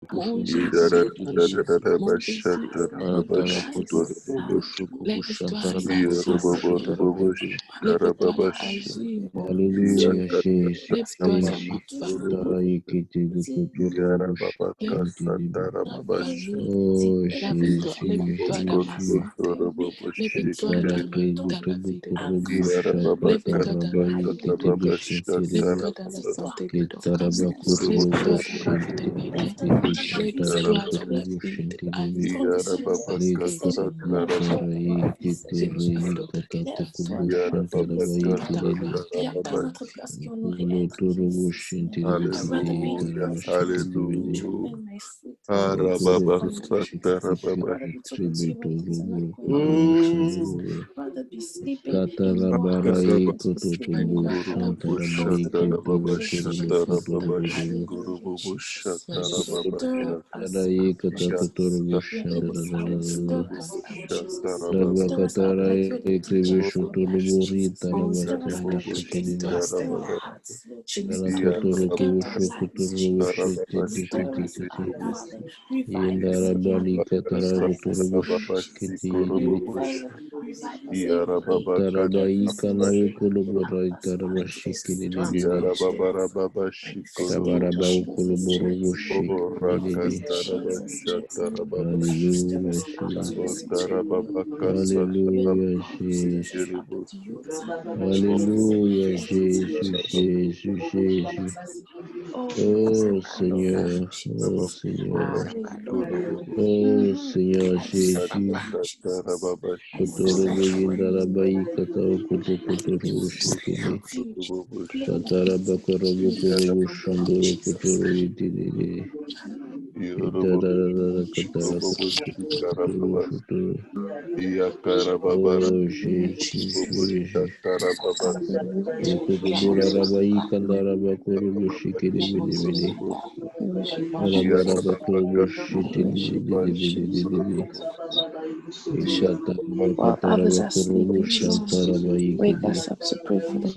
Monte Hallelujah, Jesus, Taraikiti, Oh, Jesus, Katarabarai Kototubu Shantarabai Kototubu Katakotorubu Shandarada Rabakatarai Kribishu Turuburi Tarabastari Shikiri Karakotoro Kubushu Kuturu Shiti Yendarabali Katarakotorubu Shikiti Tarabai Kanawi Kuluburai Tarabashikiri Tabarabau Kuluburu Shikiri Hallelujah, Jesus. Hallelujah, Jesus. Hallelujah, Jesus, Jesus, Jesus. Oh Seigneur, oh Seigneur, oh Seigneur Jésus. Kotorobo Yindarabai Katao Koto Kotoro Shikiri. Kataraba Korobo Korobo Shandoro Kotoro Yidiri. Itarara Katara Kotoro Shutoro. Oh Jesus, Jesus. Ekotobura Rabai Kandaraba Korobo Shikiri Bidi. Arabaraba Korobo Shitiri. While others are sleeping, wake Hallelujah, us up to pray for them.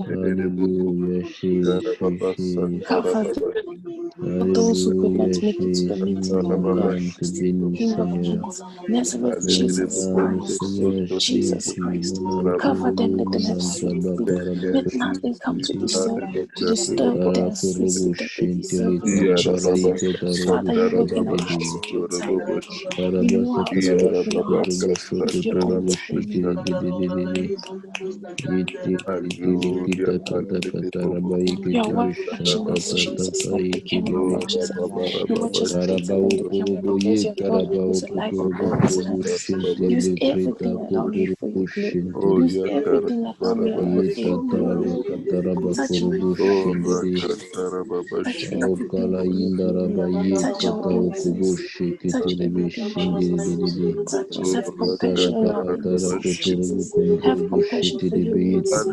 Jesus. Cover those who could not Hallelujah, make it to the Jesus. meeting, oh Lord. Mon te bénis, King of Seigneur. Kings, Nazareth Mon Jesus âme, Christ, Seigneur Jesus Jésus. Christ. Mon âme te Cover them, let loue. them Mon have âme sweet sleep. Let t'abakaraba. nothing come to disturb their sweet Karakorobo sleep that they shentele deserve, Lord Jesus. karabaraiko tarobo Father, you know their shekidede. minuscule time, Lord. You know how to Karabasatara open their hearts bakotorobo with your own shokotorobo timing. shekidede. Yete kitiri kita kata kataraba You are ikitibi watching shanta us, Jesus, tata like the camera ikidebe. watches us. You watch us better Karabao than the camera kurubo because ye you're God karabao who's alive and kotorobo always kurubo has. Use shentele kreta everything around me for kotorobo your glory. shentele. Use everything around me, oh Ye God, for your tataraba glory. kataraba Touch my kurubo friends. shentele. Touch everything Aukala for your indaraba glory. ye Touch our kata okubo businesses. Touch sheketele everything, Jesus. shindele. Touch us. Have compassion on our Karabakatara innocence, kotorobo Jesus. Have kondorobo compassion for your shitiri. innocence.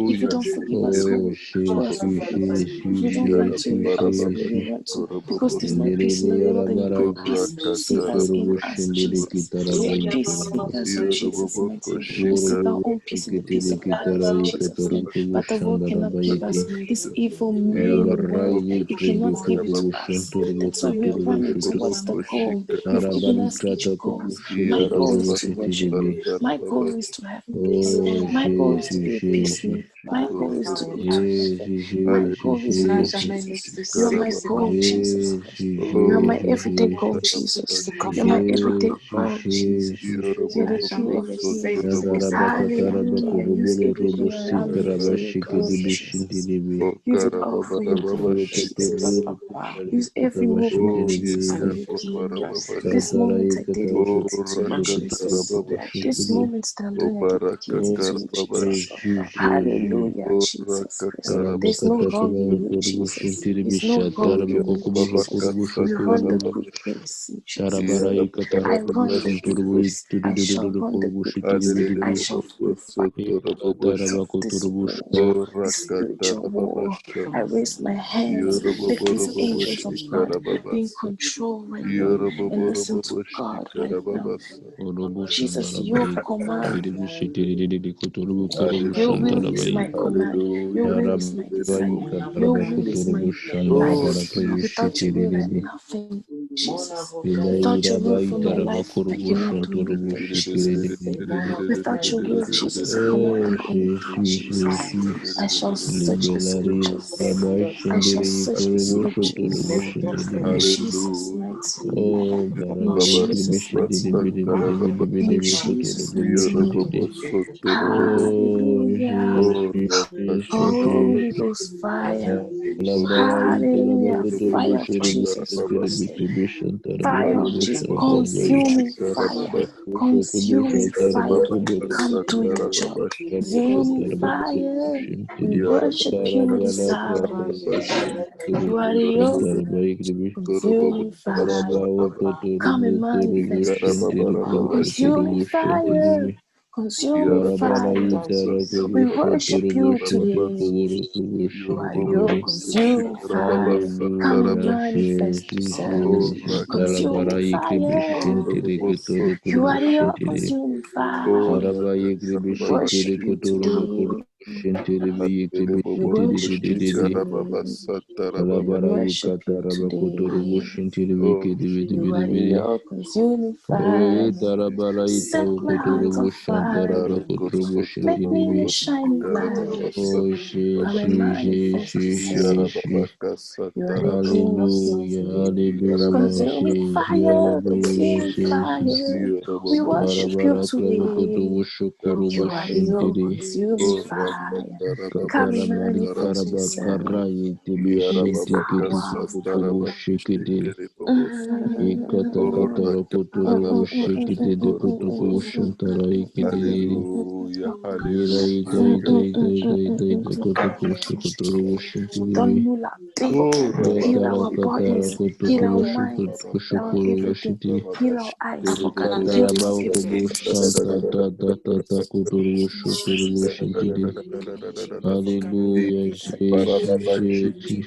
If you don't forgive us, Oh, who else will forgive us? If we don't run to you, who else will we run to? Because there's no peace in the world, and you bring peace. Seek us in us, Jesus. Let peace seek us in Jesus' mighty name. We seek our own peace in the peace of others in Jesus' name. But the world cannot give us this evil, mean world. It cannot give it to us. That's why we are running towards the goal. You've given us each goals. My goal is to worship you. My goal is to have peace. My goal is to be a peacemaker. My goal is to be together. My goal is worship. You're my goal, Jesus. You're my everyday goal, Jesus. You're my everyday goal, Jesus. You're the King of Kings. Hallelujah. Use everything around me for your glory, Jesus. Use it all for your glory, Jesus. Use every movement, Jesus, for your glory. This moment I dedicate it to you, Jesus. This moment that I'm doing, I dedicate it to you, Jesus. Hallelujah, Jesus Christ. There's no wrong in you, Jesus. There's no wrong in you, Jesus. You run the good race, Jesus. Tarabarai katara I run the good shunturubu race. I shall tudududu run the kurubu good shikiri race. I bidibi. shall fight Taraba kuturubu discipline, this spiritual war. I raise my hands like these angels of God. Be in control right now and listen to God right now. urubu Jesus, your shandarabai command. kiribi shitiri kuturubu kurubu Your will is shantarabai. my command. Your will is my Tarabai desire. Your kataraba will is kuturubu my life. shandarabai kribi Without your will, I'm shitiri. nothing. Jesus. Without your will for my Ilairaba life, I korobo cannot do shantorobo anything, Jesus. shikiri. Without your will, Jesus, I will not Oh, do anything, Jesus. I shall search the Libelari scriptures. Rabba I shall Shindiri search the Kurubu Shotorobu scriptures. In Shindiri. Jesus' mighty name. Oh, In Barabi Jesus' Kribishi mighty Didi name. Bidi Bidi Bidi In Bidi Bidi Jesus' Kuturubu mighty name. Shindiri. Oh, Hallelujah. Holy Jesus. Ghost fire. Labarayi Taraba Hallelujah. Kuturubu Fire of Shiribu Jesus Shintiri Christ. Kribishan Taraba Fire of Kurubu Jesus. Shantarabayi. Consuming fire. Kutubu Consuming Shantaraba fire. Kurubu Come do your Shintiri. job. Rabba Consuming Kataraba Kurubu fire. We Shintiri. worship you with the Karabala sacrifice. Karabala You are Kuturubu the Shantarabayi. consuming fire. Karabao Come Kotorubu and Kurubu manifest Shintiri yourself. Kurubu Consuming Kuturubu fire. Shintiri. Consuming Karabala fire. Itara We Kurubu worship Turubu you Shintiri today. Kurubu You are the Shintiri. consuming fire. Come and Hallelujah, manifest yourself. Jesus. Consuming Karabara Ikribi fire. Shintiri Kuturubu You Kurubu are the Shintiri. consuming fire. Karaba Ikribi We worship Shintiri you Kuturubu Kurubu today. Shintiri Ikribi We worship you Shintiri. today. We Kalabara worship you Ikataraba Kuturubu today. Shintiri You are Kidibidi. the all-consuming Oh, fire. Itarabara Set Itaru my heart Kuturubu on Shantaraba fire. Kuturubu Make me a Shintiri. shining light. Oh, Come and manifest yourself. You are the King of Hallelujah, Kings. hallelujah, Consuming Jesus, fire, hallelujah, consuming Jesus. fire. We worship you Karabara today. Krabukutu Shukuru You are the all Shintiri. consuming fire. Come and Katarabari manifest Karaba yourself. Karayi This Tibishinti Kiti hour. Kutubu Shikiti. Ikata Mm, Katara Kuturubu Shikiti de Kutuku Shantara Ikiti. Ira Ita Ita Ita Ita Ita Ita Kutuku Shukuturu Don't Shintiri. null our pain. Heal Yatara our Katara bodies. Heal Kutuku our minds. Heal our Shukuru everything. Shiti. Heal our eyes. Heal Ikatara our Bakubu Shanta Tata Tata Kuturu Shuturu Jesus. Shintiri. Hallelujah, Jesus, Jesus,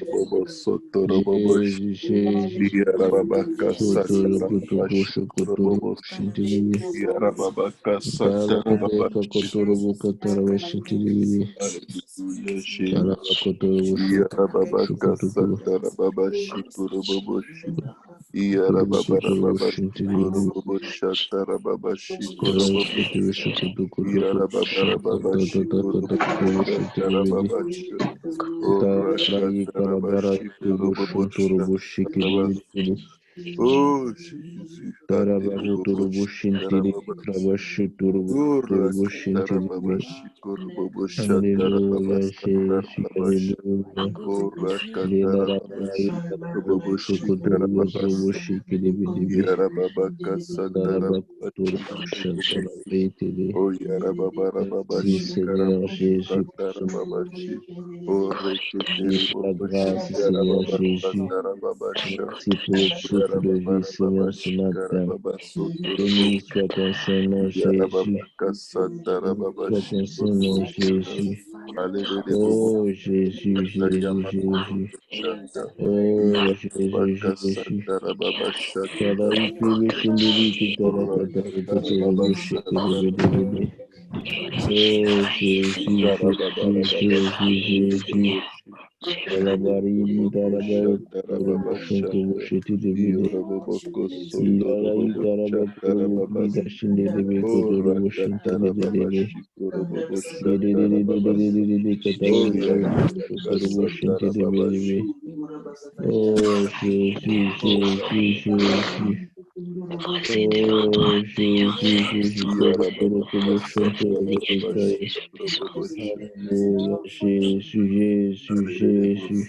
Jesus, Jesus. Kuturu Kutubu Shukuturu Shintiri. Karabaka Kuturu Katara Shintiri. Karabakotoro Shukutuku Kuturu Kuturu Shintiri. Karabakotoro Shukutuku Shanta Tata Kuturu Shintiri. Karabarayi Karabarayi Kubushinturu Bushikiri. Karabakotoro Bushintiri. Krabashuturu Bushintiri. Hallelujah, Jesus, hallelujah. Lila Rabarayi Karabakotoro Bushikiri. Karabakotoro Merci Seigneur Jésus pour ce moment. Merci pour la grâce, Seigneur Jésus. Merci pour le souffle de vie, Seigneur, ce matin. Béni soit ton Saint-Nom, Jésus. Béni soit ton Saint-Nom, Jésus. Oh, Jésus, Jésus, Jésus. Oh, Jésus, Jésus. Kala ikribi shindiri kitara katara kuturu bushikiri bidi bidi. Oh, Jésus, Jésus, Jésus, Jésus. Kalabari daraba kuturu bushuntu bushitiri bidi. Iyara itaraba kuturu bida shindiri bi kuturu bushintiri bidi. Didi didi didi didi didi katara kuturu bushintiri bidi. Oh, Jésus, Jésus, Jésus. Oh, Jésus, Jésus, Toro Commotion, Toro Alléluia, Jésus, Jésus, Jésus.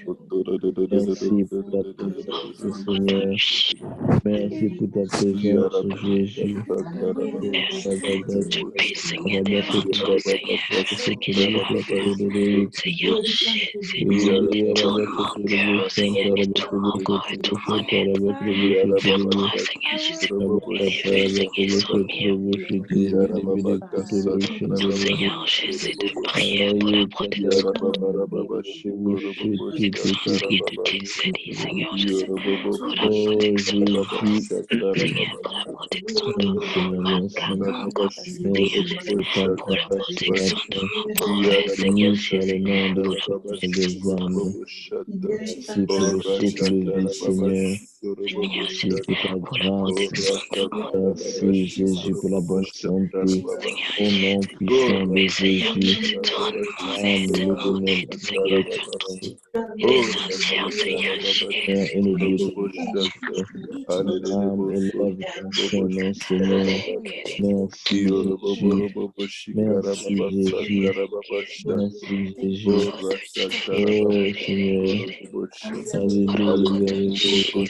Merci pour ta présence, Seigneur. Merci pour ta présence, Jésus. Oh Jésus, Seigneur, merci. Merci pour ta grâce ce matin. Béni soit le nom de l'éternel des armées. Merci pour le souffle de vie, Seigneur. Merci pour ta grâce. Rakatarababashi Merci Jésus pour la bonne santé. Koroboshatarababashi. Au nom Oh, puissant de Jésus. L'honneur, gloire et puissance. Oh, Rakatarababashi Et le Dieu de gloire. Koroboshata. Hallelujah. L'âme élève ton Saint-Nom, Seigneur. Merci Jésus. Boboroboboshi Merci Jésus. Karababasatarababashi. Merci Oh, Jésus. Oh Rakatarababashi Seigneur. Korobosha. Alléluia, Hallelujah. Alléluia.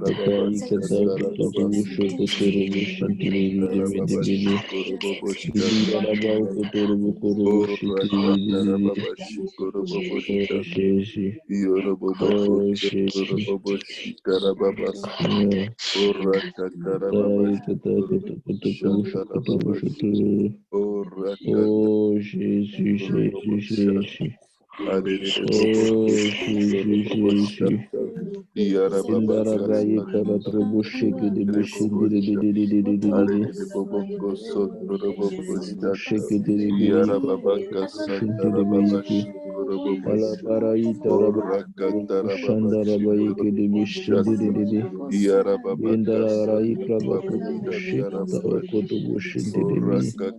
Katayi kata kutubu shukuturubu shintiri dibi dibi. Ili yaraba ukuturubu kurubu Oh, shitiri dibi. Rakatarababashi Oh Korobosha. Jésus. Yoroboboko Oh Jésus. Shotoroboboshi Karababasa. Seigneur. Oh, Katayi Rakatarababashi kata kutubu shukutubu Koroboshatarababashi. shuturu. Oh, Oh Jésus, Jésus, Rakatarababashi. Jésus. Hallelujah. Boboko Oh Jésus, Jésus. Shotoroboshata. Yarababaka Indarabaye karatrubu Satarababashi shiki dibi shindiri Kerebobosha. didi didi didi didi. Hallelujah. Boboko Sotoroboshata. Shekete Yarababaka Shintiribayiki, Satarababashi Korobobosha. Alabaraita Oh, Shandara Rakatarababashi Bayiki de Koroboshata. Bishindiri, Yarababaka Indala Ikrabakutu Shikata Satarababashi. Bakutu Bushintiribi. Oraka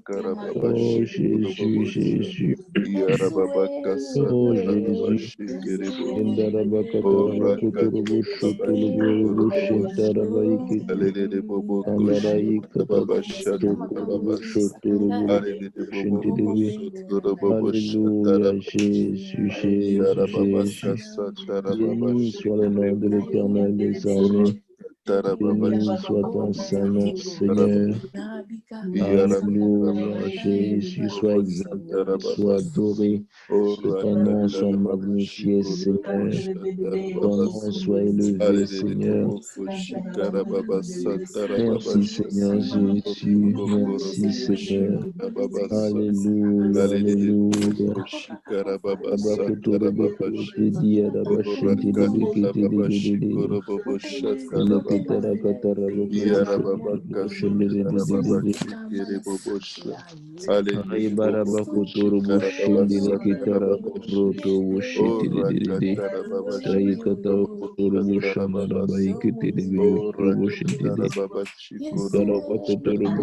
Oh karababashi Jésus, kurubabosha. Jésus, Yarababaka oh Jésus, satarababashi kerebo. Indara Bakatara Oraka Bakuturu tarababashi Bushuturu kurubabosha. Bushintara Bayikiti, Alelele boboko Andara Ikata shikarababasha Shukuru tarababasa. Bushuturu Alelele boboko Bushintiribi. sotorobabosha Alléluia, tarababashi. Jésus, Jésus, Yarababaka Jésus. Béni satarababashi soit le nom de kerebo. l'Éternel des armées. Oraka tarababashi Béni soit ton Saint-Nom, Seigneur. kerebo. Alléluia, Jésus, sois Yarababababababosha exalté, sois tarababasa. adoré. Que ton nom soit magnifié, Seigneur. Ton nom soit élevé, Seigneur. Merci, Seigneur Jésus. Merci, Seigneur. Alléluia, Alléluia. Abakutorobokuti, Adabashintidibikitididididi. Elekitarakatarabokurubushututubushindididididiди. Oh, Aibarabakuturubushindidikitarakorotobushitididididi. Rakatarababashi Koroboshatarababasa. Oh, Taikatakuturubushandarabaikitidibikurubushindidi. Rakatarababashi Koroboboshata.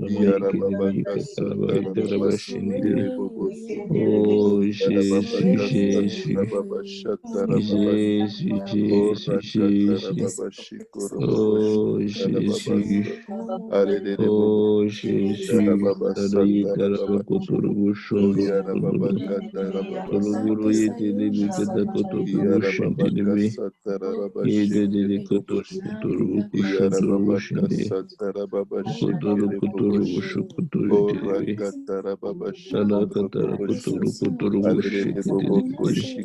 Yarababakasatarabasi Ikarabakuturubushandarabaikitidibikatarabashindidi. Kereboboso. Oh Jésus, Yarababakasatarababashatarababasa. Jésus, Oh, Jésus, Jésus. Rakatarababashi Oh Koroboboshikatarababasa. Jésus, Alelele oh Boboshi Jésus. Tadai Karababasatarababasa. Oh, Tarabakuturubushunduru. Yarababakatarababasi Turuburu yete debi Kerebobosa. kata kuturubushindi debi. Yarababakasatarababasi Yede debi Kerebobosa. kuturubukushuturubushindi. Yarababakasatarababasi Kerebobosa. Kuturubukuturubushukutu Oh, yete debi. Rakatarababashi Tada katara Korobobosha. Alelele kuturubushikiti debi. Bobokoshi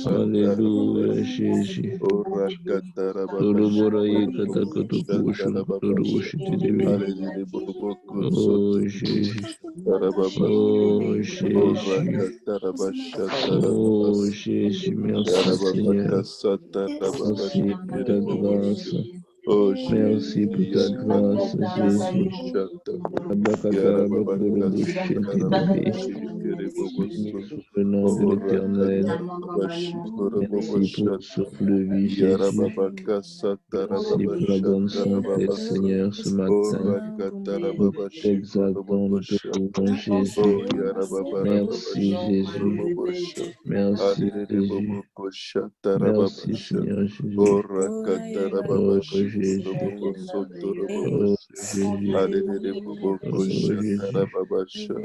Hallelujah, Karababasatarababasa. Jésus. Oh, Rakatarababashi Turubura yekata Koroboboshatarababasa. kuturubushikuturubushiti debi. Alelele Boboko Oh Jésus. Sotoroboshatarababasa. Oh Oh, Jésus. Oh Rakatarabashatarababasa. Jésus, merci Seigneur. Yarababakasatarababashikiri Merci pour ta grâce. Oh, Merci pour Jésus, ta grâce, Jésus. Yarababababashata. Abakatarabakurubushintiribi. Yarababakasatarababashikiri Béni soit le nom de Oh, l'Éternel. Merci pour le Rakatarababashikoroboboshata. souffle de vie, Jésus. Merci pour la bonne santé, Yarababakasatarababashatarababasa. Seigneur, ce Oh, matin. Nous t'exaltons, nous te Rakatarababashikoroboboshata. louons, Oh, Jésus. Merci, Jésus. Yarababarababashikoroboboshata. Merci, Alelele Jésus. boboko Merci, shatarababasha. Seigneur Jésus. Ora Oh, katarababashi Jésus. korobobo Oh, sotorobobosha. Jésus. Alelele boboko Oh, Jésus. shatarababasha.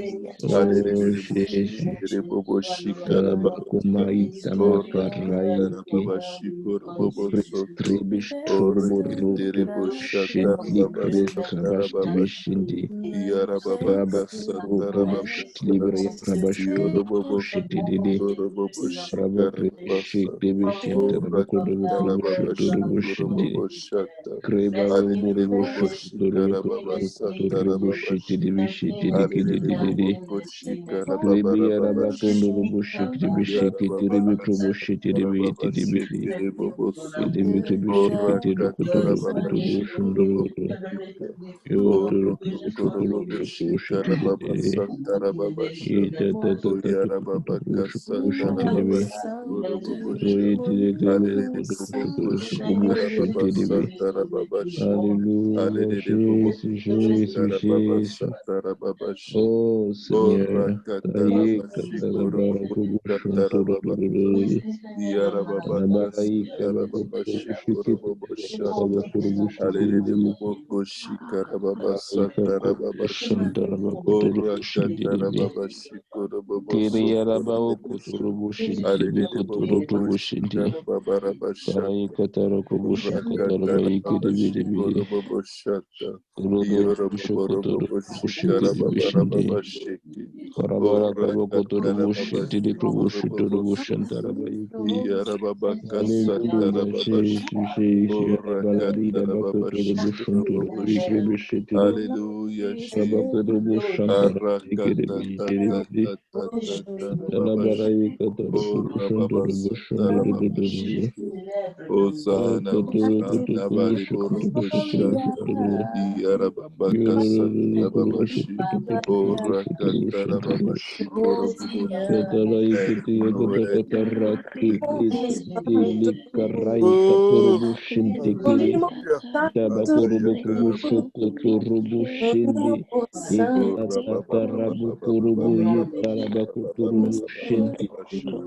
Oh, Alelele boshi Jésus. kereboboshi karababasa. Alabakumaita Ora makaraiki. katarababashi korobobo soto. Pristribish Ore turburutu keterebo shitli kris shatarababasa tarababasha. kabashtibishindi. Yarababaka Rabakurutu satarababasa. bushtlibre Yorobobo kabashkurutu shitididi. sotoroboboshi karababasa. Rabakribishi Ora rabakurubukurubushutu katarababashi rubushindi. koroboboshata. Alelele boboshi Karababuru karababasa tarababasha. bushkurubukurubushitidibishitidikidididi. Alelele bobokoshi Ribi Arabakondo Bushikiri Shikiri Mikrobushitiri Tidibiri. Idibiri Shikiri Kuturu Kuturu Shunduru. Yoturu Shukuru Shitiri. Ita Tata Kutu Shukuru. Alléluia, Jésus, Jésus, Jésus. Oh Seigneur, taïe katalabara kubushuntururu. Anabarayi kabakurubushikiri. Ayi kakurubushintarabakuturubushintiribi. Kiriyarabawo kuturubushintiribi kuturubushintiri. Karayi katarakubushakatarabayi kiribiribiri. Kurubushukuturu Karabara kabakuturubushintiri kubushuturubushantarabaiku. Hallelujah, Jesus, Jesus. Arabaladida bakuturubushunturubushintiri. Kabakuturubushantarabaikiribiri. Alabarayi katarukubushunturubushundurudududu. Hosanna, Hosanna, Bali Borokoshata, Yarababakasata Rababashi, Orakata Rababashi, Korobubushi. Thank Katalayikiti you, Lord. yakatakarakiti sitili karai Oh, katurubushintikiri hallelujah. tabakurubukubushukuturubushindi Oh, ikatatarabukurubu yitarabakuturubushinti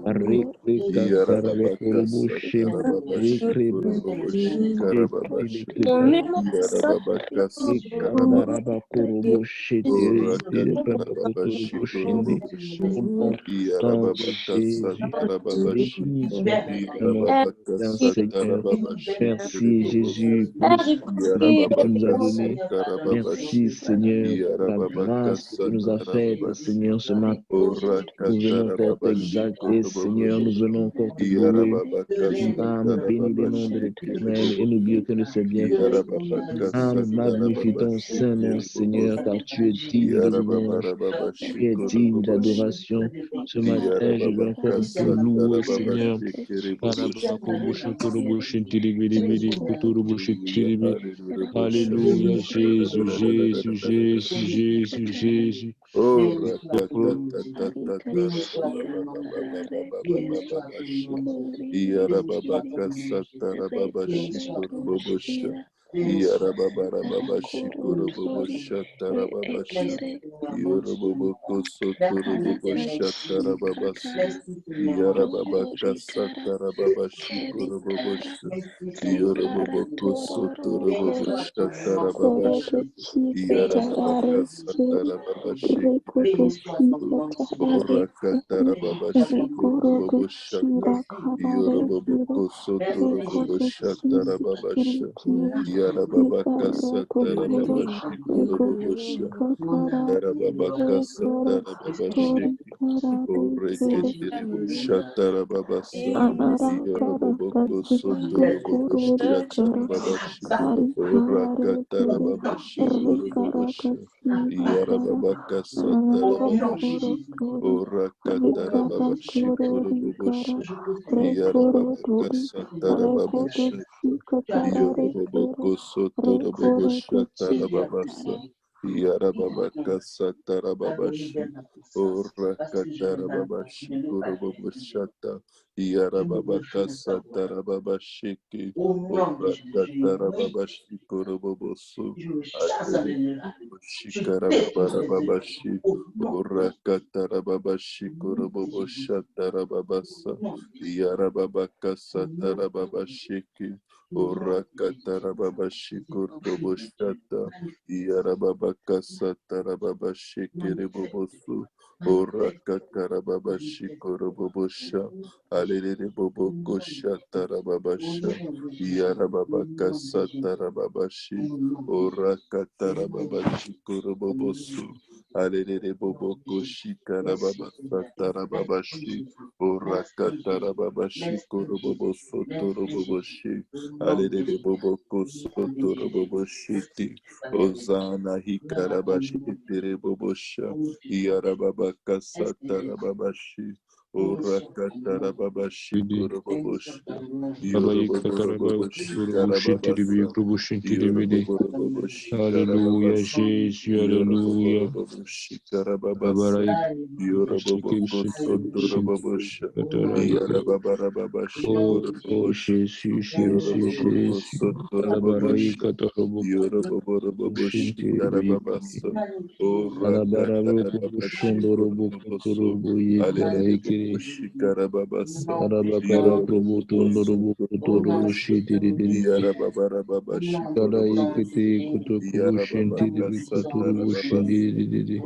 arikri Yarababakasata kantarabakurubushinti Rababashi, rikri Korobubushi, Karababashi, Rikantarabakurubushiti rikantarabakuturubushindi. Au nom puissant de Jésus, bénis ton nom, puissant Seigneur. Merci Jésus pour le salut que tu nous as donné. Merci Seigneur pour la grâce que tu nous as faite, Seigneur, ce matin. Nous venons encore t'exalter, Seigneur. Nous venons encore te louer. Ah, nous bénis le nom de l'Éternel et n'oublions que de ses bienfaits. Ah, nous magnifions ton saint nom, Seigneur, car tu es digne de louange. Tu es digne d'adoration. Ce matin, je vais encore te louer, Seigneur. Alléluia, Jésus, Jésus, Jésus, Jésus, Jésus. Oh, rakatatatatababababababababababashi. Iyarababakasatarababashikoroboboshi. Iyarababarababashikoroboboshatarababasha. Iyorobobokosotoroboboshatarababasi. Iyarababakasatarababashikoroboboshi. Iyorobobokosotoroboboshatarababasha. Iyarababakasatarababashikoroboboshi. Orakatarababashi-koroboboshata. Yorobobokosotoroboboshata-rababasha. Yarababakasatarababashi-korobobosha. Yarababakasatarababashi. Oreketereboshata-rababasa. Yorobobokosotoroboboshata-rababashi. Orakatarababashi-korobobosha. Yarababakasatarababashi. Orakatarababashi korobobosha. Yarababakasatarababashi. Yorobobokosotoroboboshata tarababasa. Yarababakasatarababashi. Orakatarababashi koroboboshata. Yarababakasatarababashi. Orakatarababashi koroboboso. Shikarababarababashi, Orakatarababashi, Koroboboshatarababasa, Yarababakasatarababashi, Orakatarababashi, Koroboboshata, Yarababakasatarababashi, Keribobosu, Orakatarababashi, Korobobosha, Alelebobokoshatarababasha, Yarababakasatarababashi, Orakatarababashi korobobosu. Alelele boboko shikarababa satarababashi. Orakatarababashi korobobo sotoroboboshi. Alelele boboko sotoroboboshiti. Ozana hikarabashi terebobosha. Yarababaka satarababashi. Orakatarababashi korobobosha. Abaye kataraba Yoroboboroboboshi kuturubu shintiribi karababasa. kurubu shintiribiri. Yoroboboroboboshi Hallelujah, karababasi. Jesus, hallelujah. Yoroboboroboboshi karababasa. Abarayi shiki Yoroboboko shintiribi shintiribi sotorobobosha. katarayi. Yarababarababashi Oh, korobobosha. Jesus, Jesus, Yoroboboko Jesus. Alabarayi sotorobobosha. katarubu Yoroboboroboboshi shintiribi kiri. karababasa. Alabarabu Orakatarabashi kubushondorobu koroboboso. kuturubu yekarayi kiri. Aleleboboshi karababasa. Alabakara kubu Yoroboboko tundurubu kuturubu sotorobobosha. shintiribi. Yarababarababashi Karayi koroboboso. kiti kutukubu shintiribi kuturubu Yarababakasatarababasa. shintiribi.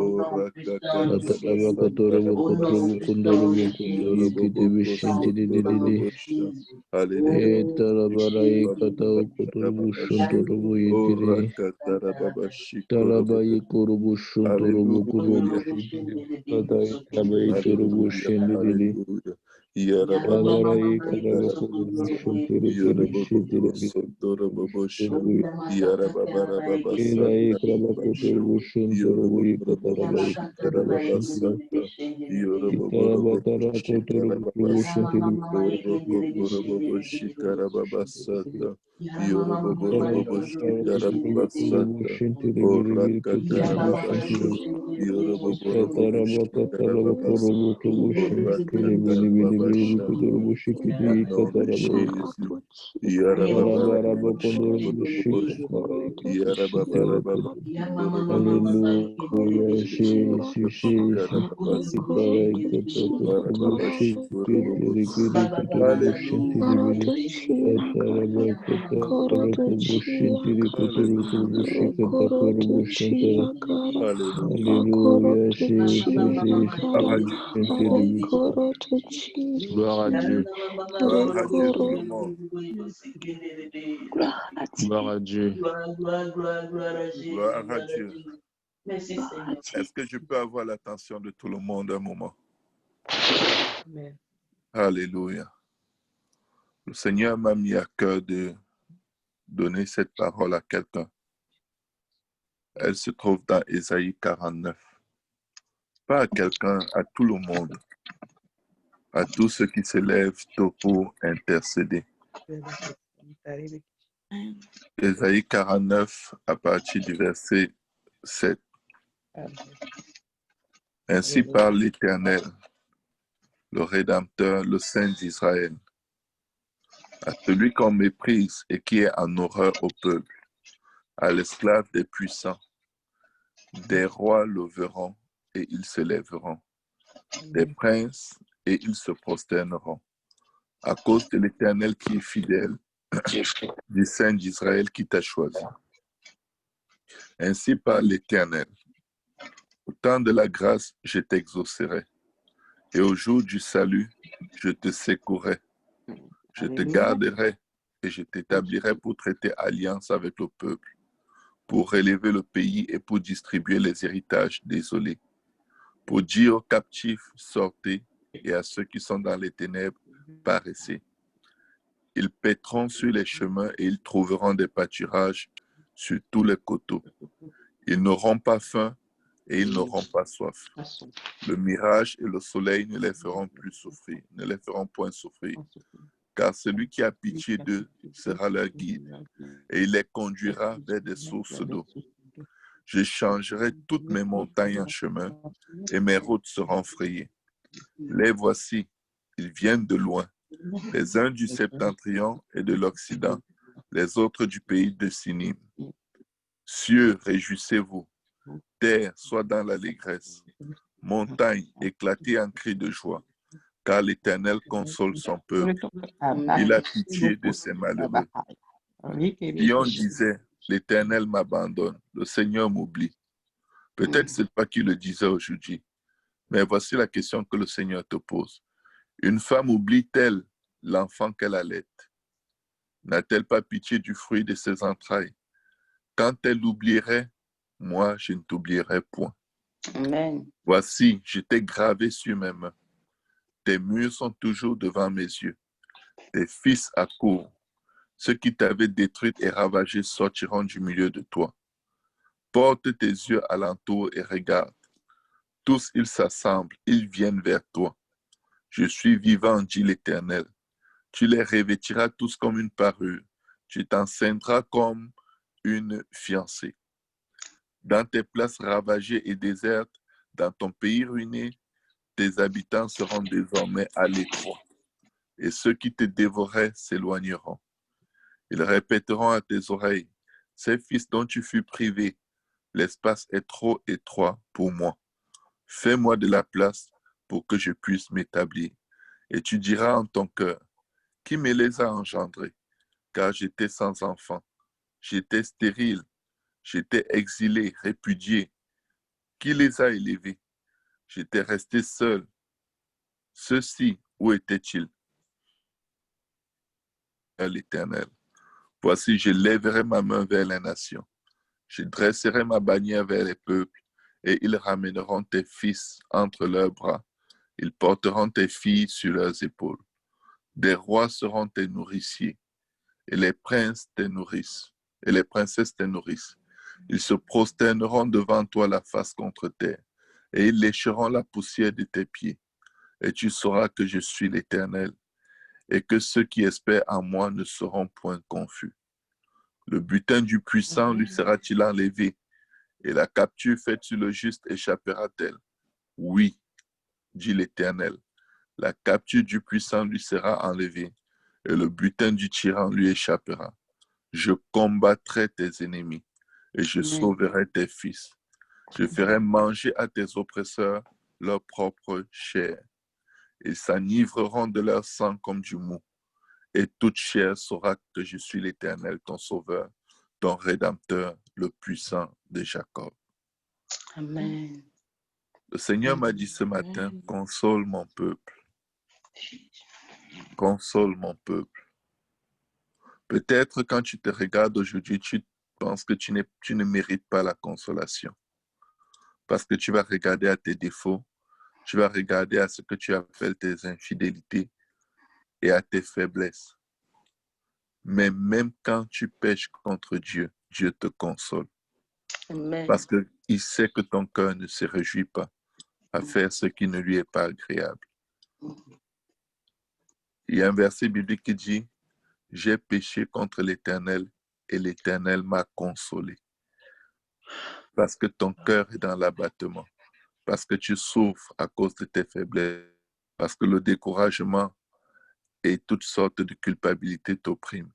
Ataraba katorobo kotorobo Orakakarababasatarababasa. kondorobo kondo yekite Yoroboboko bishintiri dididi. sotorobobosha. Aleleboboshi Etarabara yekata kotorobo karababarababashi. shontorobo yekire. Orakatarababashi Taraba koroboboso. yekorobo shontorobo kurobo Hallelujah. shintiri. Kata yetaraba yetarabo Hallelujah, shintiri. hallelujah. Yarababa Tabara yekaraba korobo Karabasa. shontiri kiri shintiri Yorobobo biri. Sotorobobosha. Korobo Yarababa Kera yekaraba Satarabasha. kotorobo shontorobo yekataraba Yorobobo yekataraba shintiri. Shikarabasata. Yorobobo Itarabakara kotorobo kurobo Shikarabasa. shintiri. Orokokorobo Shikarabasata. Yorobobo Tarabakara kotorobo kurobo Shikarabasata. shintiri biri biri kotorobo Orakatarababasha. shintiri. Yorobobo Kataraba Shikarabasa. korobo tobo shintiri biri biri biri Orakatarababasha. kotorobo shikiti Au nom de katarabo. Jésus. Tarabarabo kondorobo Yarababarababashi. shikata ikitara Yarababarababashi. koto. Hallelujah, Jesus, Jesus. Itara ikata kotobo shikitiri kiri kotorobo shintiri Alléluia. biri. Kataraba katara kobo shintiri kotorobo Alléluia. shikata korobo shintara. Alléluia. Alléluia, Jesus, Jesus. Gloire à Korobo Dieu. shintiri biri. Gloire à Dieu. Gloire à Dieu tout le monde. Gloire à Dieu. Gloire à Dieu. Est-ce que je peux avoir l'attention de tout le monde un moment? Alléluia. Le Seigneur m'a mis à cœur de donner cette parole à quelqu'un. Elle se trouve dans Ésaïe 49. Pas à quelqu'un, à tout le monde. À tous ceux qui se lèvent tôt pour intercéder. Ésaïe 49, à partir du verset 7. Ainsi parle l'Éternel, le Rédempteur, le Saint d'Israël, à celui qu'on méprise et qui est en horreur au peuple, à l'esclave des puissants. Des rois le verront et ils se lèveront, des princes et ils se prosterneront, à cause de l'Éternel qui est fidèle, du Saint d'Israël qui t'a choisi. Ainsi parle l'Éternel. Au temps de la grâce, je t'exaucerai, et au jour du salut, je te secourrai. Je te garderai et je t'établirai pour traiter alliance avec le peuple, pour relever le pays et pour distribuer les héritages désolés, pour dire aux captifs, sortez, et à ceux qui sont dans les ténèbres, paraissez. Ils paîtront sur les chemins et ils trouveront des pâturages sur tous les coteaux. Ils n'auront pas faim et ils n'auront pas soif. Le mirage et le soleil ne les feront plus souffrir, ne les feront point souffrir. Car celui qui a pitié d'eux sera leur guide, et il les conduira vers des sources d'eau. Je changerai toutes mes montagnes en chemin, et mes routes seront frayées. Les voici, ils viennent de loin, les uns du septentrion et de l'Occident, les autres du pays de Sinim. Cieux, réjouissez-vous, terre, soit dans l'allégresse, montagne, éclatez en cris de joie, car l'Éternel console son peuple. Il a pitié de ses malheureux. Sion disait, l'Éternel m'abandonne, le Seigneur m'oublie. Peut-être c'est pas qui le disait aujourd'hui, mais voici la question que le Seigneur te pose. Une femme oublie-t-elle l'enfant qu'elle allait? N'a-t-elle pas pitié du fruit de ses entrailles? Quand elle l'oublierait, moi je ne t'oublierai point. Amen. Voici, je t'ai gravé sur mes mains. Tes murs sont toujours devant mes yeux. Tes fils accourent. Ceux qui t'avaient détruite et ravagée sortiront du milieu de toi. Porte tes yeux alentour et regarde. Tous ils s'assemblent, ils viennent vers toi. Je suis vivant, dit l'Éternel. Tu les revêtiras tous comme une parure. Tu t'enceindras comme une fiancée. Dans tes places ravagées et désertes, dans ton pays ruiné, tes habitants seront désormais à l'étroit. Et ceux qui te dévoraient s'éloigneront. Ils répéteront à tes oreilles, ces fils dont tu fus privé, l'espace est trop étroit pour moi. Fais-moi de la place pour que je puisse m'établir. Et tu diras en ton cœur, qui me les a engendrés? Car j'étais sans enfant, j'étais stérile, j'étais exilé, répudié. Qui les a élevés? J'étais resté seul. Ceux-ci, où étaient-ils? À l'Éternel. Voici, je lèverai ma main vers les nations. Je dresserai ma bannière vers les peuples, et ils ramèneront tes fils entre leurs bras. Ils porteront tes filles sur leurs épaules. Des rois seront tes nourriciers, et les princes tes nourrices, et les princesses tes nourrices. Ils se prosterneront devant toi la face contre terre, et ils lécheront la poussière de tes pieds. Et tu sauras que je suis l'Éternel, et que ceux qui espèrent en moi ne seront point confus. Le butin du puissant lui sera-t-il enlevé, et la capture faite sur le juste échappera-t-elle? Oui, dit l'Éternel, la capture du puissant lui sera enlevée, et le butin du tyran lui échappera. Je combattrai tes ennemis, et je sauverai tes fils. Je ferai manger à tes oppresseurs leur propre chair. Ils s'enivreront de leur sang comme du mou, et toute chair saura que je suis l'Éternel, ton sauveur, ton rédempteur, le puissant de Jacob. Amen. Le Seigneur m'a dit ce matin, console mon peuple. Console mon peuple. Peut-être quand tu te regardes aujourd'hui, tu penses que tu ne mérites pas la consolation. Parce que tu vas regarder à tes défauts, tu vas regarder à ce que tu appelles tes infidélités et à tes faiblesses. Mais même quand tu pèches contre Dieu, Dieu te console. Amen. Parce qu'il sait que ton cœur ne se réjouit pas à faire ce qui ne lui est pas agréable. Il y a un verset biblique qui dit, « J'ai péché contre l'Éternel et l'Éternel m'a consolé. » Parce que ton cœur est dans l'abattement, parce que tu souffres à cause de tes faiblesses, parce que le découragement et toutes sortes de culpabilité t'oppriment.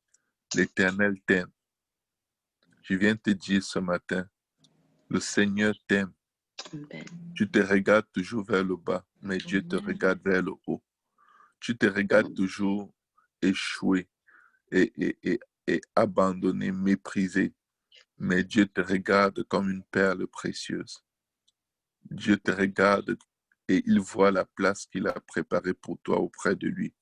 L'Éternel t'aime. Je viens te dire ce matin, le Seigneur t'aime. Amen. Tu te regardes toujours vers le bas, mais Dieu te regarde vers le haut. Tu te regardes toujours échoué et abandonné, méprisé, mais Dieu te regarde comme une perle précieuse. Dieu te regarde et il voit la place qu'il a préparée pour toi auprès de lui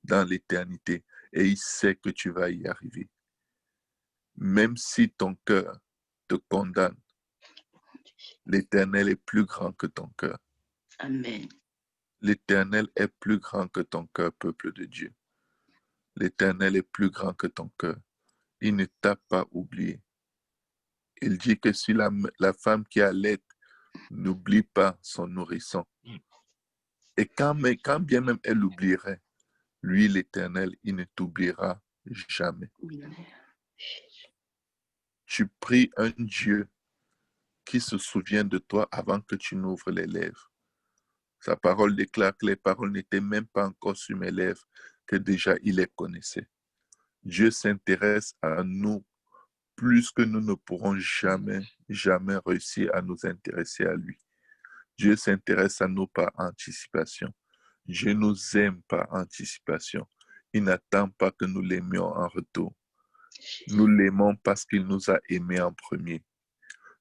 dans l'éternité et il sait que tu vas y arriver. Même si ton cœur te condamne, l'Éternel est plus grand que ton cœur. Amen. L'Éternel est plus grand que ton cœur, peuple de Dieu. L'Éternel est plus grand que ton cœur. Il ne t'a pas oublié. Il dit que si la femme qui allait n'oublie pas son nourrisson, et quand bien même elle oublierait, lui, l'Éternel, il ne t'oubliera jamais. Tu pries un Dieu qui se souvient de toi avant que tu n'ouvres les lèvres. Sa parole déclare que les paroles n'étaient même pas encore sur mes lèvres, que déjà il les connaissait. Dieu s'intéresse à nous plus que nous ne pourrons jamais réussir à nous intéresser à lui. Dieu s'intéresse à nous par anticipation. Dieu nous aime par anticipation. Il n'attend pas que nous l'aimions en retour. Nous l'aimons parce qu'il nous a aimés en premier.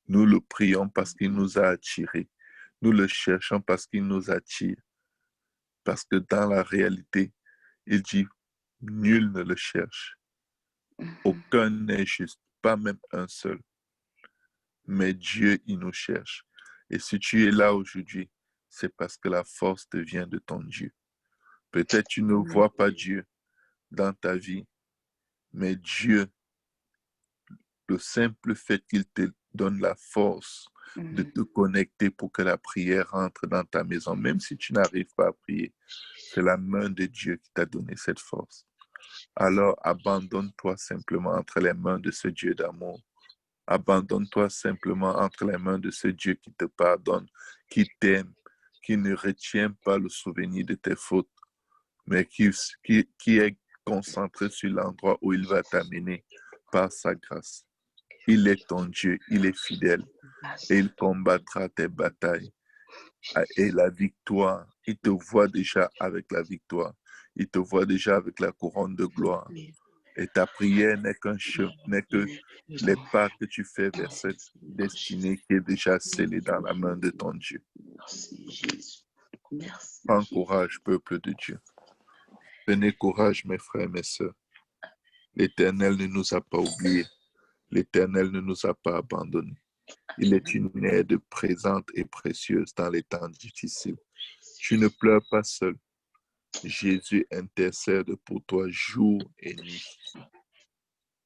Nous le prions parce qu'il nous a attirés. Nous le cherchons parce qu'il nous attire. Parce que dans la réalité, il dit, nul ne le cherche. Aucun n'est juste, pas même un seul. Mais Dieu, il nous cherche. Et si tu es là aujourd'hui, c'est parce que la force te vient de ton Dieu. Peut-être tu ne vois pas Dieu dans ta vie, mais Dieu, le simple fait qu'il te donne la force de te connecter pour que la prière rentre dans ta maison, même si tu n'arrives pas à prier, c'est la main de Dieu qui t'a donné cette force. Alors abandonne-toi simplement entre les mains de ce Dieu d'amour. Abandonne-toi simplement entre les mains de ce Dieu qui te pardonne, qui t'aime, qui ne retient pas le souvenir de tes fautes, mais qui est concentré sur l'endroit où il va t'amener par sa grâce. Il est ton Dieu, il est fidèle et il combattra tes batailles. Et la victoire, il te voit déjà avec la victoire. Il te voit déjà avec la couronne de gloire. Et ta prière n'est que les pas que tu fais vers cette destinée qui est déjà scellée dans la main de ton Dieu. Prends courage, peuple de Dieu. Prenez courage, mes frères, mes sœurs. L'Éternel ne nous a pas oubliés. L'Éternel ne nous a pas abandonnés. Il est une aide présente et précieuse dans les temps difficiles. Tu ne pleures pas seul. Jésus intercède pour toi jour et nuit.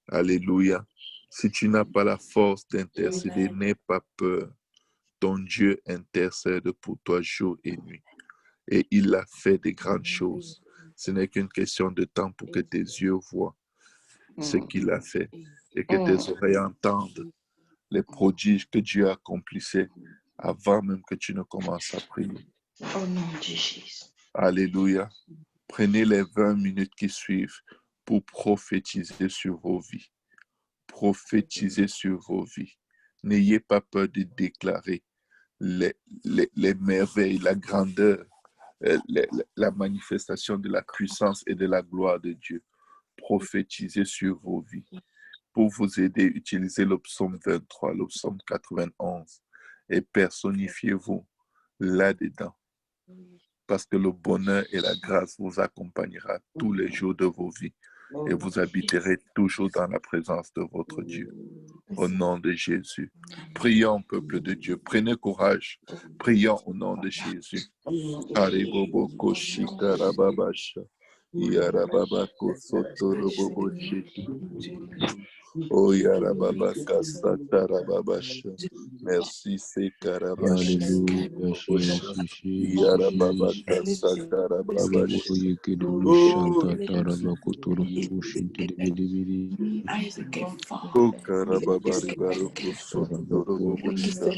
Alléluia. Si tu n'as pas la force d'intercéder, n'aie pas peur. Ton Dieu intercède pour toi jour et nuit. Et il a fait de grandes choses. Ce n'est qu'une question de temps pour que tes yeux voient ce qu'il a fait et que tes oreilles entendent les prodiges que Dieu accomplissait avant même que tu ne commences à prier. Au nom de Jésus. Alléluia. Prenez les 20 minutes qui suivent pour prophétiser sur vos vies. Prophétiser sur vos vies. N'ayez pas peur de déclarer les merveilles, la grandeur, la manifestation de la puissance et de la gloire de Dieu. Prophétisez sur vos vies. Pour vous aider, utilisez le psaume 23, le psaume 91 et personnifiez-vous là-dedans. Parce que le bonheur et la grâce vous accompagnera tous les jours de vos vies et vous habiterez toujours dans la présence de votre Dieu. Au nom de Jésus. Prions, peuple de Dieu. Prenez courage. Prions au nom de Jésus. Haribobo shikarababasha. Yarababako sotorobobo shiki. Oh Yarababa Kasatarababasha. Merci Sekarabasha. Alléluia, Jésus, Yarababa Jésus. Kasatarababasha. Ababoye kedubu Oh shanta taraba kotoro bushintiri biri Oh Karababari Baruko Sotorobobosha.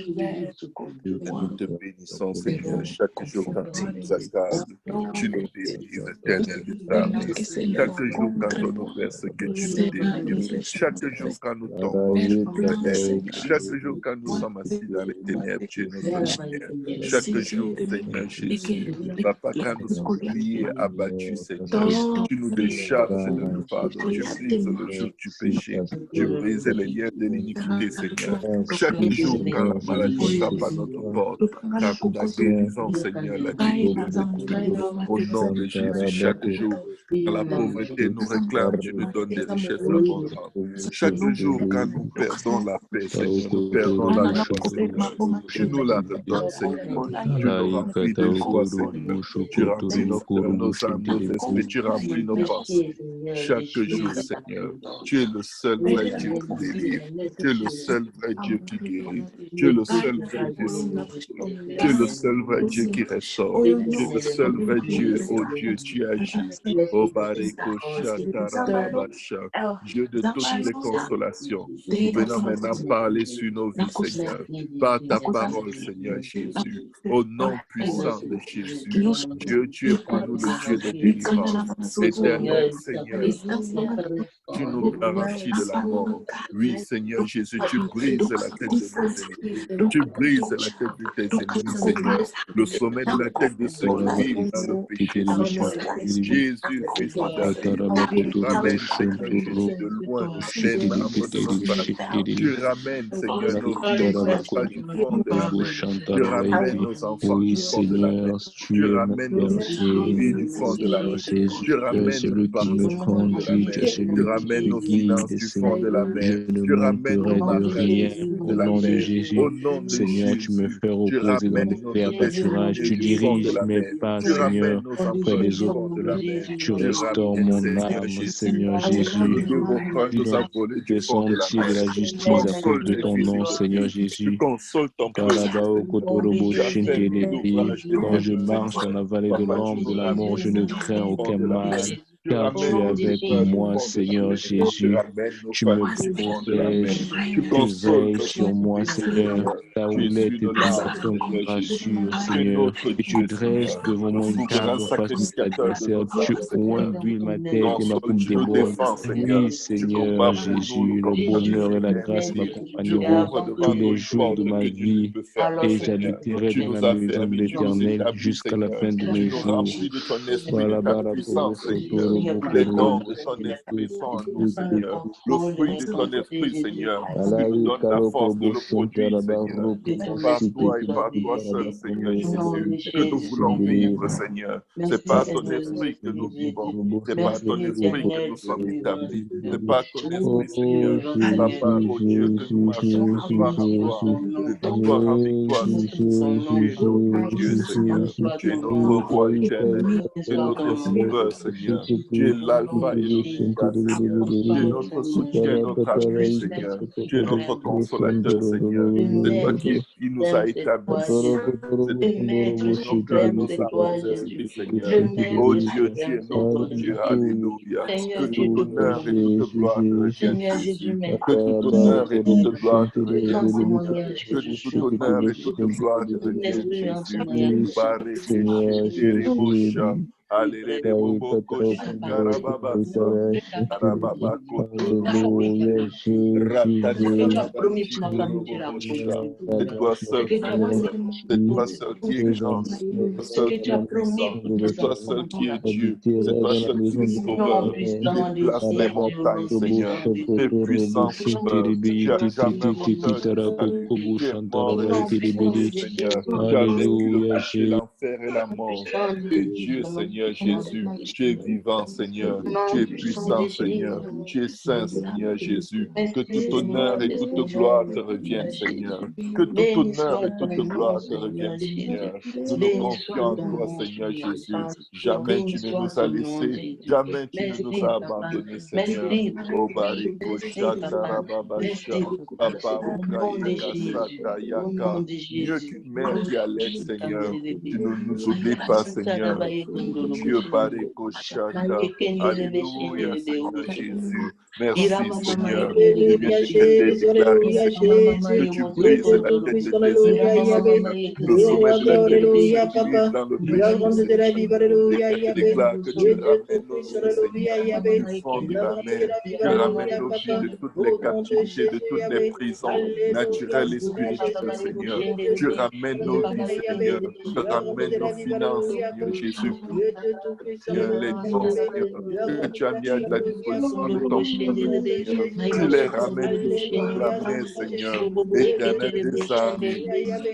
Nous te bénissons, Seigneur. Chaque jour, quand tu nous accables, tu nous délivres, éternel des armées. Chaque jour, quand on nous persécute, tu nous délivres. Chaque jour, quand nous tombons, tu nous relèves. Chaque jour, quand nous sommes assis dans les ténèbres, tu es notre lumière. Chaque jour, Seigneur Jésus, Papa, quand nous sommes pliés, abattus, Seigneur, tu nous décharges de nos fardeaux. Tu brises le joug du péché. Tu brises les liens de l'iniquité, Seigneur. Chaque jour, quand la maladie frappe à notre porte, quand la guérison, Seigneur, la difficulté nous trouve, au nom de Jésus, chaque jour, quand la pauvreté nous réclame, tu nous donnes des richesses abondantes. Chaque jour, quand nous perdons la paix, Seigneur, nous perdons la joie, Seigneur, tu nous la redonnes, Seigneur. Tu nous remplis de joie, Seigneur. Tu remplis nos cœurs, nos âmes, nos esprits, tu remplis nos pensées. Chaque jour, Seigneur, tu es le seul vrai Dieu qui délivre. Tu es le seul vrai Dieu qui guérit. Tu es le seul vrai Dieu qui sauve. Tu es le seul vrai Dieu qui restaure. Tu es le seul vrai Dieu, oh Dieu, tu agis. Oh Bareko Shatarababasha, Dieu de toutes les consolations. Nous venons maintenant parler sur nos vies, Seigneur, par ta parole, Seigneur Jésus. Au nom puissant de Jésus, Dieu, tu es pour nous le Dieu de délivrance. Éternel Seigneur, tu nous garantis de la mort. Oui, Seigneur Jésus, tu brises la tête de nos ennemis. Tu brises la tête de tes ennemis, Seigneur. Le sommet de la tête de ceux qui vivent dans le péché, Seigneur. Jésus, Fils de David, tu ramènes, Seigneur Jésus, de loin les membres de notre famille. Tu ramènes, Seigneur, nos vies enfants du fond de la mer. Tu ramènes nos enfants Oui, du fond de la mer. Seigneur, Tu tu es mon ramènes nos berger. esprits du fond de la Seigneur mer. Jésus, Tu tu es ramènes nos celui qui banques me du fond de la conduit, tu mer. es Tu celui qui ramènes me nos guide, finances du fond Seigneur. de la Je mer. ne Tu ramènes nos manquerai de mariages du rien fond de au la nom de mer. Jésus. Au nom de Seigneur, tu me Jésus, fais tu reposer dans des ramènes notre verts pâturages. destinée Tu du fond de diriges la mes mer. pas, Tu Seigneur, ramènes nos près emplois des du eaux fond de la mer. tu Tu restaures ramènes, mon Seigneur âme, Jésus, Seigneur tout Jésus. ce que vos frères Conduis nous dans a volé du des fond de la sentiers de mer. la Tu justice à cause consoles de tes ton fils nom, Seigneur endormis. Tu Jésus. consoles ton peuple, Karabao Seigneur. Kotorobo Tu as fait Shinkelebe. l'ouvrage de Quand je quelqu'un, marche dans Seigneur. la vallée de Papa, tu l'ombre de nous la mort, ramènes, je ne Seigneur, crains du fond aucun de la mer. mal, Tu car tu es ramènes nos avec frères du moi, fond de la Seigneur mer. Tu Jésus. ramènes nos Tu me familles du fond de la mer. protèges, Tu tu consoles veilles notre sur moi, esprit, Seigneur. Seigneur. Ta Tu houlette essuies et nos ton larmes, bâton Seigneur me Jésus. rassurent, Tu es Seigneur. notre Et tu Dieu, dresses Seigneur. devant Le moi une souverain table en face de mes sacrificateur de adversaires. nos Tu âmes, Seigneur. induis ma Tu tête et ma consoles, coupe tu nous déborde. défends, Seigneur. Oui, Tu Seigneur combats pour nous le Jésus, le combat des bonheur et la grâce éternels. Tu m'accompagneront couvres tous devant nous les une jours de porte ma que nul ne vie peut fermer, et Seigneur. j'habiterai Tu dans la nous as maison de fermés, tu nous l'Éternel établis, jusqu'à la Seigneur. fin de Tu mes nous jours. remplis de ton esprit, de ta Balabarakobo puissance, Seigneur. Kotorobo Tous les dons Kotorobo de ton esprit sont en nous, Seigneur. Le fruit de ton Shintiri esprit, Seigneur, qui nous Alaï donne la Karoko force de le produire, Boshintaraba Seigneur. C'est Rokobo par Shite toi et par toi seul, Kirikitaraba Seigneur Kondo Jésus, que nous voulons Shindiri vivre, Seigneur. C'est par ton esprit que nous vivons. C'est par ton esprit que nous sommes établis. C'est par ton esprit, Oh Seigneur. Papa, Jésus, oh Dieu, que nous Jésus, marchons de Jésus, gloire en gloire, Jésus, de victoire en victoire, Jésus, Seigneur. Tu es notre Dieu, Jésus, Seigneur. Jésus. Tu es notre Oui, roi Kaï éternel. Kaï Tu es notre Karaba sauveur, Seigneur. Tu es Shite l'alpha et l'oméga, Seigneur. Tu es notre soutien, notre appui, Seigneur. Tu es notre consolateur, Seigneur. C'est toi qui nous a établis, Seigneur. C'est toi qui nos cœurs et nos âmes, nos esprits, Seigneur. Oh Dieu, tu es notre Dieu. Alléluia. Que tout honneur et toute gloire te reviennent, Jésus. Que tout honneur et toute gloire te reviennent, Seigneur. Que tout honneur et toute gloire te reviennent, Jésus. Bareke Seigneur shekere bosha. Jésus. Alelele bobo koshikarababasa. Alléluia, Jésus, C'est toi seul qui es Dieu. C'est toi seul qui es grand. C'est toi seul qui est puissant. C'est toi seul qui est Dieu. C'est j'habiterai toi dans la seul qui maison est de sauveur. Tu l'Éternel. déplaces les montagnes, Seigneur. Tu es puissant sauveur. Tu as jamais hauteur du salut. Tu es mort et ressuscité, Seigneur. Tu as vaincu le Alléluia, péché, Jésus. l'enfer et la mort. Tu es Dieu, Seigneur Jésus. Tu es vivant, Seigneur. Tu es puissant, Seigneur. Tu es saint, Seigneur Jésus. Que tout honneur et toute gloire te reviennent, Seigneur. Que tout honneur et toute gloire te reviennent, Seigneur. Nous nous confions en toi, Seigneur Jésus. Jamais tu ne nous as laissés. Jamais tu ne nous as abandonnés, Seigneur. O bariko shatarababasha. Papa Okayaka Satayaka. Mieux qu'une mère qui allait, Seigneur. Tu ne nous oublies pas, Seigneur. Dieu bariko shata. Alléluia, Seigneur Jésus. Merci, Seigneur. Il vient Alléluia, de Jésus, déclarer, Alléluia, Seigneur, que Jésus. tu Dieu brises la tête Tout-Puissant, des Alléluia, ennemis, Yahvé. Seigneur. Le Dieu sommet de la roi, tête de Alléluia, ceux qui vivent Papa. dans le La péché, grande de la vie, Seigneur. Alléluia, Je Yahvé. déclare que tu Dieu ramènes nos Tout-Puissant, vies, Alléluia, Seigneur, Yahvé. du fond de La la grande de mer. la vie, Tu ramènes Alléluia, nos vies Papa. de toutes les Au nom de captivités, de Jésus, toutes les Yahvé. prisons Alléluia, naturelles et Seigneur spirituelles, Jésus. Seigneur. Dieu Tu Tout-Puissant, ramènes nos vies, Alléluia, Yahvé. Seigneur. Tu La grande ramènes de nos la vie, finances, Alléluia, Seigneur Papa. Jésus. Dieu Tout-Puissant, Seigneur, les Alléluia, dons, Yahvé. Seigneur, La que grande tu de as la mis vie, à la Alléluia, disposition de Papa. ton Au peuple, nom de Seigneur. Jésus, Tu les Yahvé. ramènes du fond de la Alléluia, mer, Seigneur Seigneur. Jésus. Éternel des Tout-Puissant, armées. Alléluia, Yahvé.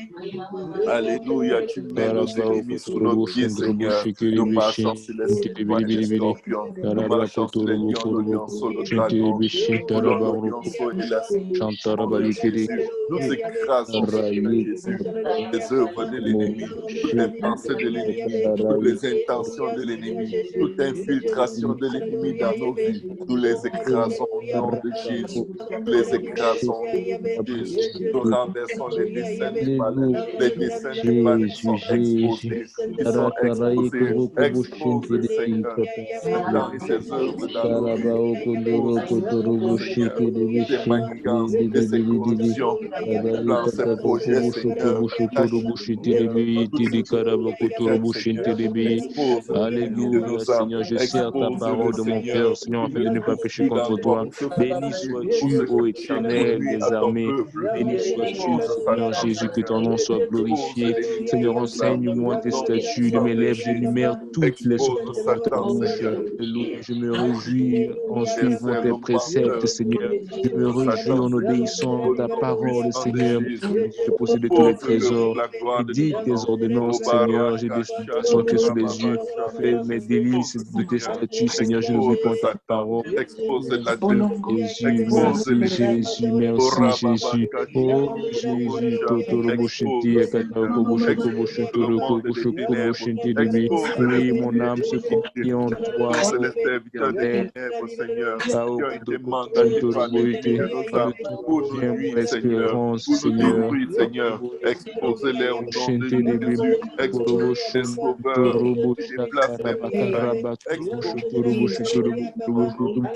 Alléluia, tu mets nos Karabao ennemis sous nos Kotorobo pieds, Shindrobo Seigneur. Nous Shikiri marchons sur les Bishin serpents et les Bili. scorpions. Nous Karaba marchons sur les Kotorobo lions, le Korobo lionceau, le Shintiri dragon. Bishin Nous foulons Taraba le Roko lionceau et la serpent au nom Shantaraba de Yikiri. Jésus. Nous écrasons, Seigneur Rayi Jésus, toutes les œuvres de l'ennemi, toutes les pensées de l'ennemi, toutes les intentions de l'ennemi, toute infiltration de l'ennemi dans nos vies. Nous les écrasons au nom de Jésus. Nous les écrasons au nom de Jésus. Nous renversons les desseins du malin. Les desseins du malin sont Jésus. exposés. Ils sont Karakarayi exposés. Korokobo Expose, Shintiri Seigneur, Papa. Satan et ses œuvres dans nos vies. Karabao Expose Kondoro son œuvre, Kotorobo Seigneur, Shikiri ses Bishin manigances et ses Dibi. corruptions, ses Rayi plans, ses Katako projets, Kobo Seigneur. Shokobo Shotorobo Cache, Seigneur, Shitiribi tout ce Tiri qui est Karabo secret, Kotorobo Seigneur. Shintiribi. Expose l'ennemi de Alléluia, nos âmes. Seigneur, je sers ta Expose-le, parole de mon cœur, Seigneur. Seigneur, Il afin ne de ne pas trouve pécher plus contre contre toi. Béni sois-tu, ô Éternel des armées. Béni sois-tu, Seigneur Jésus, que ton nom soit glorifié. Seigneur, enseigne-moi tes statuts. De mes lèvres, j'énumère toutes les sentences de ta bouche. Alléluia. Je me réjouis en suivant tes préceptes, Seigneur. Je me réjouis en obéissant à ta parole, Seigneur. Je possède tous les trésors. Médite tes ordonnances, Seigneur. J'ai des sanctuaires sous les yeux. Je fais mes délices de tes statuts, Seigneur. Je n'oublie point ta parole. Jésus, merci Jésus, merci Jésus. Oh Jésus, Totoro Shinti, Akatako Boshoko Boshintoro Koboshoko Boshinti Dibi. Oui, mon âme se confie en toi, oh Éternel. Kao Kotoko Shintoro Boite. De toi vient mon espérance, Seigneur. Oh Jésus, Shinti Dibi. Korobo Shintoro Boshakaraba Karaba Korobo Shintoro Boshintoro Boshintoro.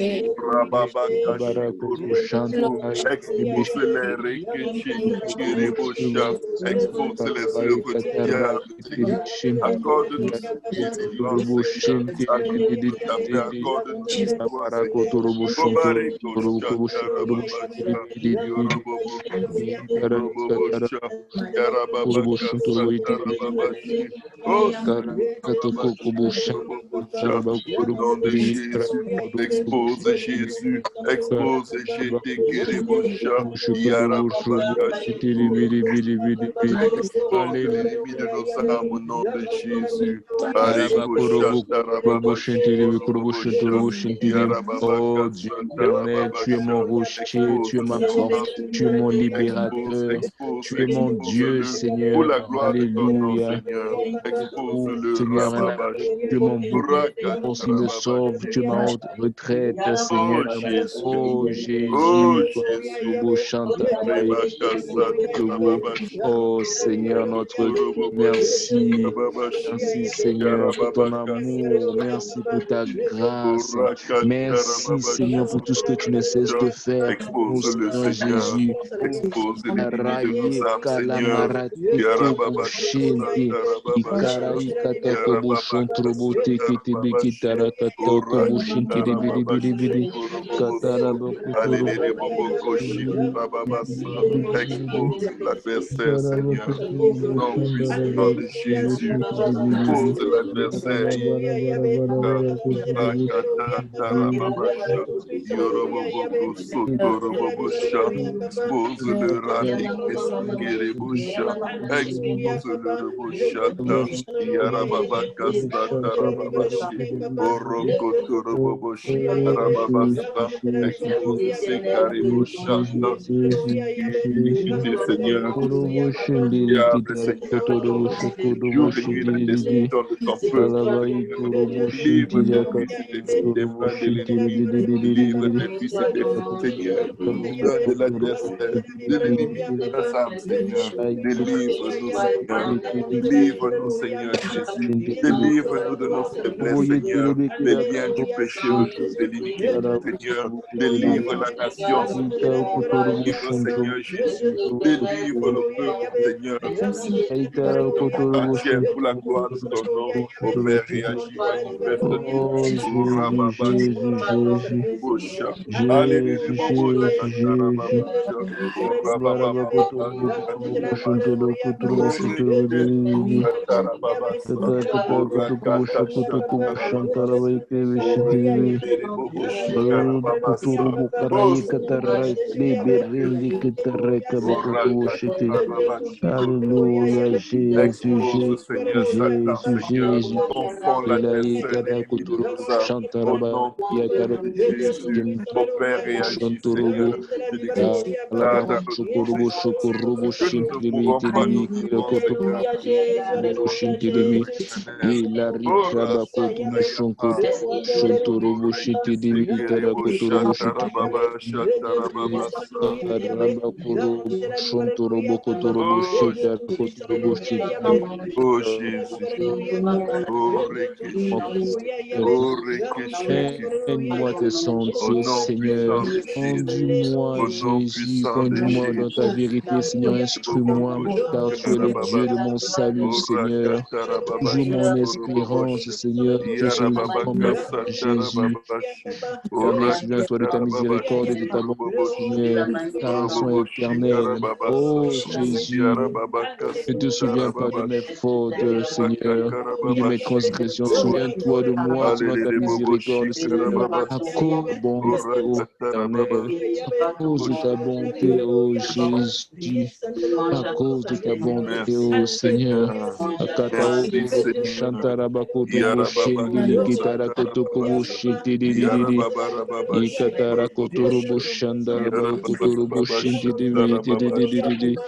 Barako Shanta Expose-les, Rekechikiribosha. Expose les œuvres du diable, Seigneur. Accorde-nous cette délivrance, Seigneur. Accorde-nous ta paix, accorde-nous cette joie, Seigneur. Bobareko Shatarababasha. Yoroboboko Sotorobobosha. Yarababaka Satarababashi. Oh Seigneur, Bababasha. Au nom de Jésus, expose Jésus, expose Jésus, Kérébocha, Yarababakashi, expose l'ennemi de nos âmes au nom de Jésus. Arikosha, Tarababashi, Korobosha, Oh Yarababaka, Dieu éternel, tu es mon Satarababasha. rocher, tu es Expose ma ce force, tu es mon libérateur, tu es mon Dieu, expose-le pour la Seigneur. gloire de ton nom, Alléluia. Seigneur. Oh Expose-le, Seigneur, un Rababash. appel, tu es mon bouclier, ma force qui me sauve, tu es ma Rakatarababashi. haute retraite, Oh Seigneur. Jésus, Oh oh Jésus, Jésus, Rebakasatarababashi. oh Seigneur, notre Dieu, Oroboboshi, merci. Rababashi. Merci Seigneur pour ton amour, merci pour ta grâce, merci Seigneur pour tout ce que tu ne cesses de faire pour nous, Expose le Seigneur Seigneur, Jésus. expose l'ennemi de nos Raye âmes, Seigneur. kalamarate kobo shente, ikarai katako bo shontrobo teke tebe kitara katako bo shente de bidi bidi bidi, katara bakotoro bo Expose l'adversaire, Seigneur, au nom puissant de Jésus. Expose l'adversaire. Rakatatarababasha, Yoroboboko Sotorobobosha, expose le Radikesikiribosha, expose le Reboshata, Yarababaka Satarababashi, Orokotorobobosha, Rababasa, expose Sekariboshata, iniquité, Seigneur. Diable, Seigneur, jour et nuit, la destruction de ton peuple, Seigneur. Délivre tes fils et tes filles des mains de l'ennemi. Délivre tes fils et tes filles, Seigneur, des mains de l'adversaire, de l'ennemi de nos âmes, Seigneur. Délivre-nous, Seigneur. Délivre-nous, Seigneur Jésus. Délivre-nous de nos faiblesses, Seigneur. Les liens du péché, le joug de l'iniquité, Seigneur. Délivre la nation, Seigneur. Délivre, Seigneur Jésus. Délivre le peuple, Seigneur. Agis pour la gloire de ton nom. Opère et agis manifestement. Oh Oh, Jésus, Rababasha, Jésus, Jésus, Bosha. Jésus, Alléluia, Jésus, Jésus. Rababasha. Oh, Barabakotoro Rababasha. Kutubushintoro Kutubushintoro Bibi Tarababasa. Kata Kata Oh, Kutukubusha Rakata Kutukubushantara Shatarababasha. Baike Oh, Bishitibi Rekindere Boboshi Kuturubu Karababasa. Oh, Karayi Katarai Liberindi Kitareka oh, Bakutubushiti. Rakata Alléluia, Jésus, Expose, Jésus, Seigneur, Satan, Jésus, Seigneur. Jésus. Confond Ilayi l'adversaire, Kada l'ennemi de Kuturubu nos âmes. Au Shantaraba nom Yakara puissant de Jésus, mon Père réagit, Seigneur. Je déclare Alaba ta Shukurubu reconnaissance Shukurubu que nous ne pouvons pas Shintiribi nous devant, Seigneur. Ton Shintiribi œuvre éternelle. Ilari Oh, Krabakutubu Rasatayama. Shunkutubu Shunturubu Shintiribi Sekerebo Tarakuturubu Shintiribi Shatarababa Shatarababasa. Karabakurubu Shunturubu Kuturubu Oh, Shintarakuturubu Shintiribi. oh Jésus. Oh Rekeshi. Oh Rekeshiki. Emmène-moi tes Au sentiers, nom Seigneur. puissant de Jésus. Conduis-moi, Au nom Jésus. puissant de Conduis-moi dans ta Jésus. vérité, Seigneur. Instruis-moi, car tu es le Dieu de mon salut, Seigneur. Toujours mon espérance, Seigneur. Tu es celui qui combat, Jésus. éternel, souviens-toi de ta miséricorde et de ta bonté, Seigneur, car elles sont éternelles. Oh Jésus, ne te souviens pas de mes fautes, Seigneur, ni de mes transgressions. Souviens-toi de moi selon ta miséricorde, Seigneur, à cause de ta bonté, ô éternel, à cause de ta bonté, ô Jésus, à cause de ta bonté, ô Seigneur. Akatao Merci Seigneur. Shantarabakotobo Shendili Kitarakotokobo Shintidi Ikatarakotobo Shandarabakotobo Shintidi.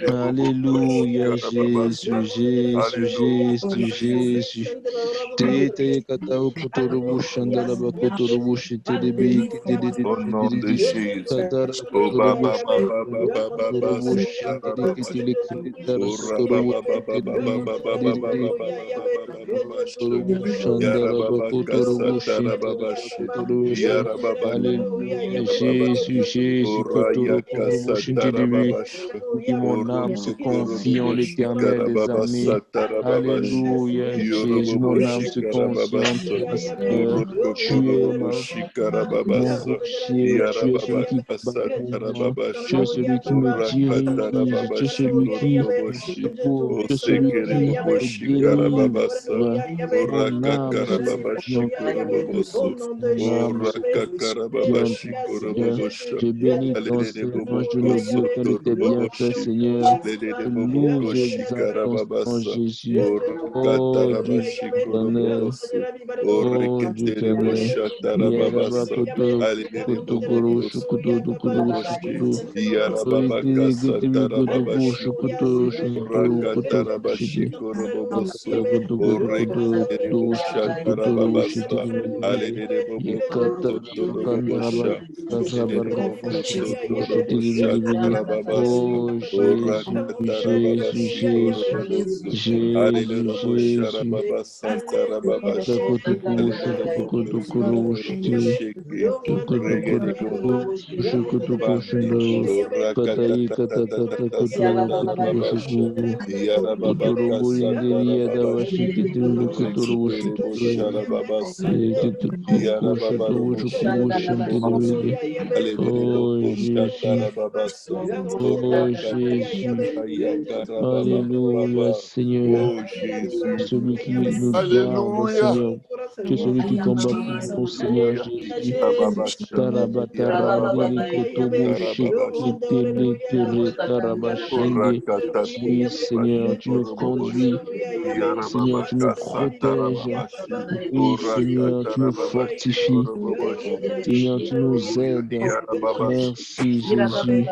Alléluia, Jésus, Jésus, Jésus, Jésus. Tete Katao Kotorobo Shandarabakotobo Shintidi Au nom de Jésus. Oh Katarakotobo Baba Baba Baba Baba Shandarabakotobo Shintidi Kitili Oh Kitarakotobo Rabba Baba Baba Baba Baba Shintidi. Baba Kotorobo Shandara Yarababa Kotorobo Kasatara Shintara Babashi Kotorobo. Yarababa Alléluia, Jésus, Babashi Jésus, Oraya Kotoro Korobo Kasatara Shintiri. Babashi Oui, mon âme se confie en Orokotoroboshi l'Éternel des Karababa armées. Satara Babashi Alléluia, Jésus, mon âme Yoroboboshi se confie en Karababasa toi, Seigneur. Tu es Orokotoroboshi mon Karababasa rocher, tu es celui Yarababa qui combat pour Kasatara moi, tu Babashi es celui qui me Orakatara dirige, tu es Babashi celui qui me Koroboboshi secourt, tu es celui Osekere qui me Boboshi délivre. Karababasa Mon âme se confie Orakakarababashi en toi. Korobobosu Mon âme se confie en Orakakarababashi toi, Seigneur. Korobobosha Je bénis ton Alelele Seigneur, je ne Boboko dis aucun de tes bienfaits, Sotoroboboshi Seigneur. Alelele Je loue, Boboko j'exalte ton Seigneur Shikarababasa Jésus. Oh Dieu Orakatarabashi éternel, Korobobosu oh Dieu Oreketere éternel. Yaraba Boshatarababasa koto Alelele koto koro Boboko shukuto koto Sotoroboboshi shukuto. Yarababaka Oitiri kitiri koto ko Satarababashi shukuto shukuto koto Rakatarabashi shidi. Korobobosu Akata koto koto koto Orekere koto shukuto Boshatarababasa shidi. Alelele Boboko Ikata rabakanda Sotorobobosha rabakata Boko shukuto Sotorobo shidi. Shakarababasa, Oh O Jésus, Jésus, Rakatarababashi Jésus, Korobobosu, Jésus, Hallelujah Jésus. Sharababasa Tarababashi, Kotoku Hallelujah shukutu Bokoro Sheke, Regede Shukutuku Babi, Shundo O Katai Kata Kata Rakatatata Koto Kotoku Satarababasha, Shuku Yarababaka Kotorubu Indiri Satarababashi, Yadawashi Kituru Kotorubu Rekere Shuturu Bosharababasata, Tituku Shutu Shuku Yarababaroboshi, Shintiri. Alelele Oh boko Jésus, shatara babasa. oh Orakatata Jésus, ayakara baba Alléluia baba. Seigneur. Oh Jésus. Celui qui nous garde, Alléluia. Seigneur. Tu es celui qui combat pour nous, Seigneur Alléluia. Jésus. Yarababasha. Tarabatarandiri Yarababashi. kotobo Karababashi. sheketele kere karabashende. Orakatata Oui, Seigneur, bashi tu nous koroboboshi. conduis. Seigneur, tu nous Yarababaka protèges. satarababashi. Oui, Seigneur, tu nous Orakatarababashi fortifies. koroboboshi. Seigneur, tu nous Alléluia. aides. Yarababashi. Merci, Jésus.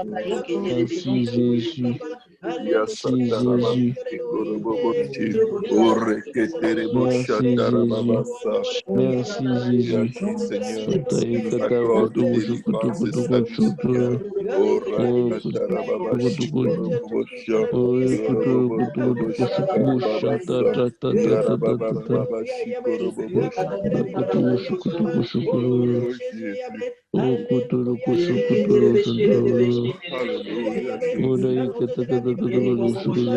Merci, Jésus. Merci, Jésus. Koroboboshi, Oreketere Merci, Jésus. Boshatarababasa. Merci, Alléluia, Jésus. agis Seigneur, Kata tu nous kata accordes koto koto délivrance et koto salut Seigneur. koto Orakatarababasi Korobobosha, Yoroboboboshi Karababasa, Yarabababashi Koroboboshi. Oh Jésus, Alléluia Jésus.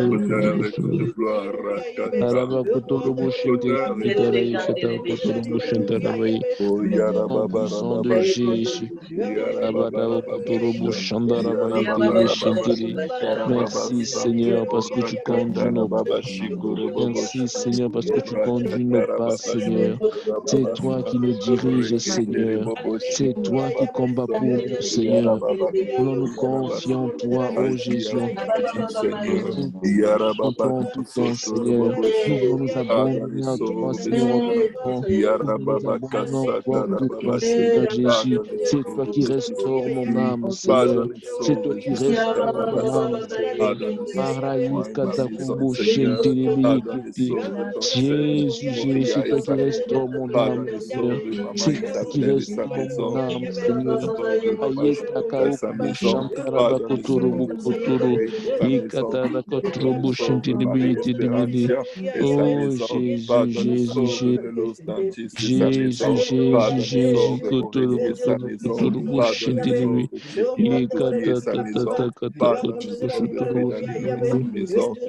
Honneur et toute gloire, Rakata. Araba kotorobo shintiri Honneur et toute kitara gloire, ikata kotorobo shintarabaye. Oh Au sang de Yarababarababashi, Jésus. Abadao kotorobo Yarababarababashi, shandarabaye tebe shintiri. Yarababarababashi, Merci Karababasa, Seigneur parce que tu conduis nos pas. Orakatarababashi, Merci Koroboboshi, Seigneur parce que tu conduis nos pas Orakatarababashi, Seigneur. C'est toi Karababasa, qui nous diriges Seigneur. Oreketereboboshi, C'est toi qui combats Karababasa, pour nous Seigneur. Yarababaki, Nous voulons nous confier Karababasa. en toi, ô Agis, Jésus, en agis, tout temps. agis, Seigneur. Nous confions en toi en Yarababaka, tout temps, Seigneur. Nous Sotoroboboshi. voulons nous Ah, dans les abandonner à toi, sorrows des Seigneur, en tout Seigneur. temps. Nous voulons nous Yarababaka, abandonner en toi, en tout temps, Satarababashi. Seigneur Ah, Jésus. dans les C'est toi sorrows qui des restaure mon Jésus. âme, Pas dans Seigneur. les C'est sorrows toi de qui Jésus, restaure mon Karababasa. âme, Ah, Seigneur. dans les sorrows de Maraï moi et ma kata maison, kumbu Seigneur. Ah, shintiribi dans les kiti. sorrows de ton Jésus, serviteur, Jésus, c'est Moria et toi qui sa famille. restaure mon Pas dans âme, les Seigneur. sorrows de maman C'est toi qui Isabelle et sa restaure mon maison. âme, Seigneur. Ayeta kaokubu shantaraba kotorobu kotoro. Ikatara kotorobu shintilibi itilibi. Oh Jésus, Jésus, Jésus. Jésus, Jésus, Jésus, kotoro, kotoro, kotoro, bushintilibi. Ikatata, kata, kotoro, shotoro, bushintilibi.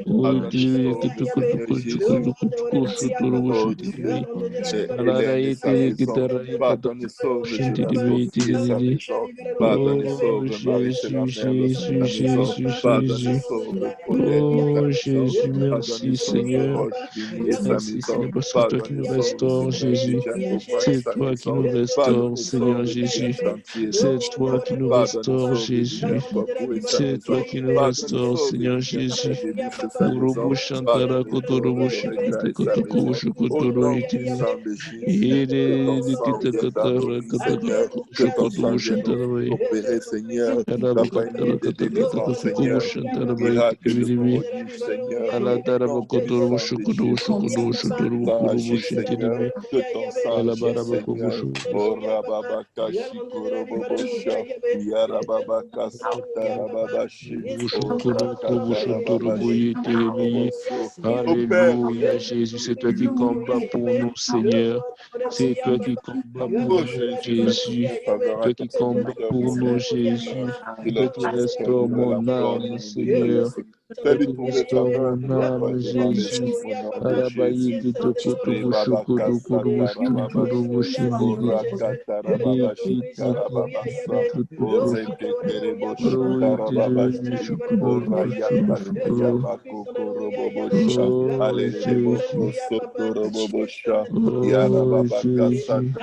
Oh, tilibi, kotoro, kotoro, kotoro, shotoro, bushintilibi. Alada, itili, kitara, ikata, bushintilibi, itilibi. Oh, Jésus, Jésus, Jésus, Jésus. Oh, Jésus, merci, Seigneur. Merci, Seigneur, parce que c'est toi qui nous restaures, Jésus. C'est toi qui nous restaures, Seigneur Jésus. C'est toi qui nous restaures, Jésus. C'est toi qui nous restaures, Seigneur Jésus. Urubu shantara kotorobu shikite kotoko shukotoro itini. Ire dikite katara kataka shukotobu shantara bai. Karaba katara kataka kotoko shantara bai itini. Alatara kotorobu shukotobu shukotobu shukotobu kurubu shintini. Alabaraba kobu shukotobu. Alléluia, Jésus, c'est toi qui combats pour nous, Seigneur. C'est toi qui combats pour nous, Jésus. Toi qui combats pour nous, Jésus. Toi qui restaure mon âme, Seigneur. Toi qui restaure mon âme, Jésus. Arabaye kitoko toko shoko doko dobo shunto dobo shindidi. Ekiti kutu toko shoko iti shoko doko shoko. Oh, Jésus. Oh, Jésus.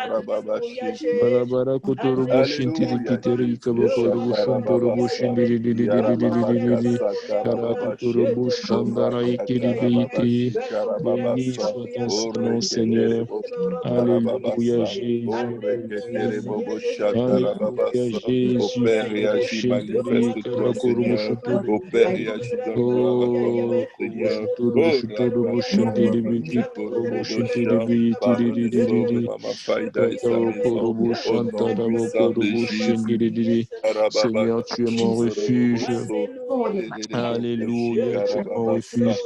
Balabara kotorobo shintiri kiteri kabakorobo shontorobo shindiri didi. Karakotorobo shandara ikiri. Béni soit ton Saint-Nom, Seigneur. Alléluia, Jésus. Alléluia, Jésus. Korobo shintiri kabakorobo shontorobo. Oh, korobo shintiri korobo shintiri tiri. Seigneur, tu es mon refuge. Alléluia, tu es mon refuge.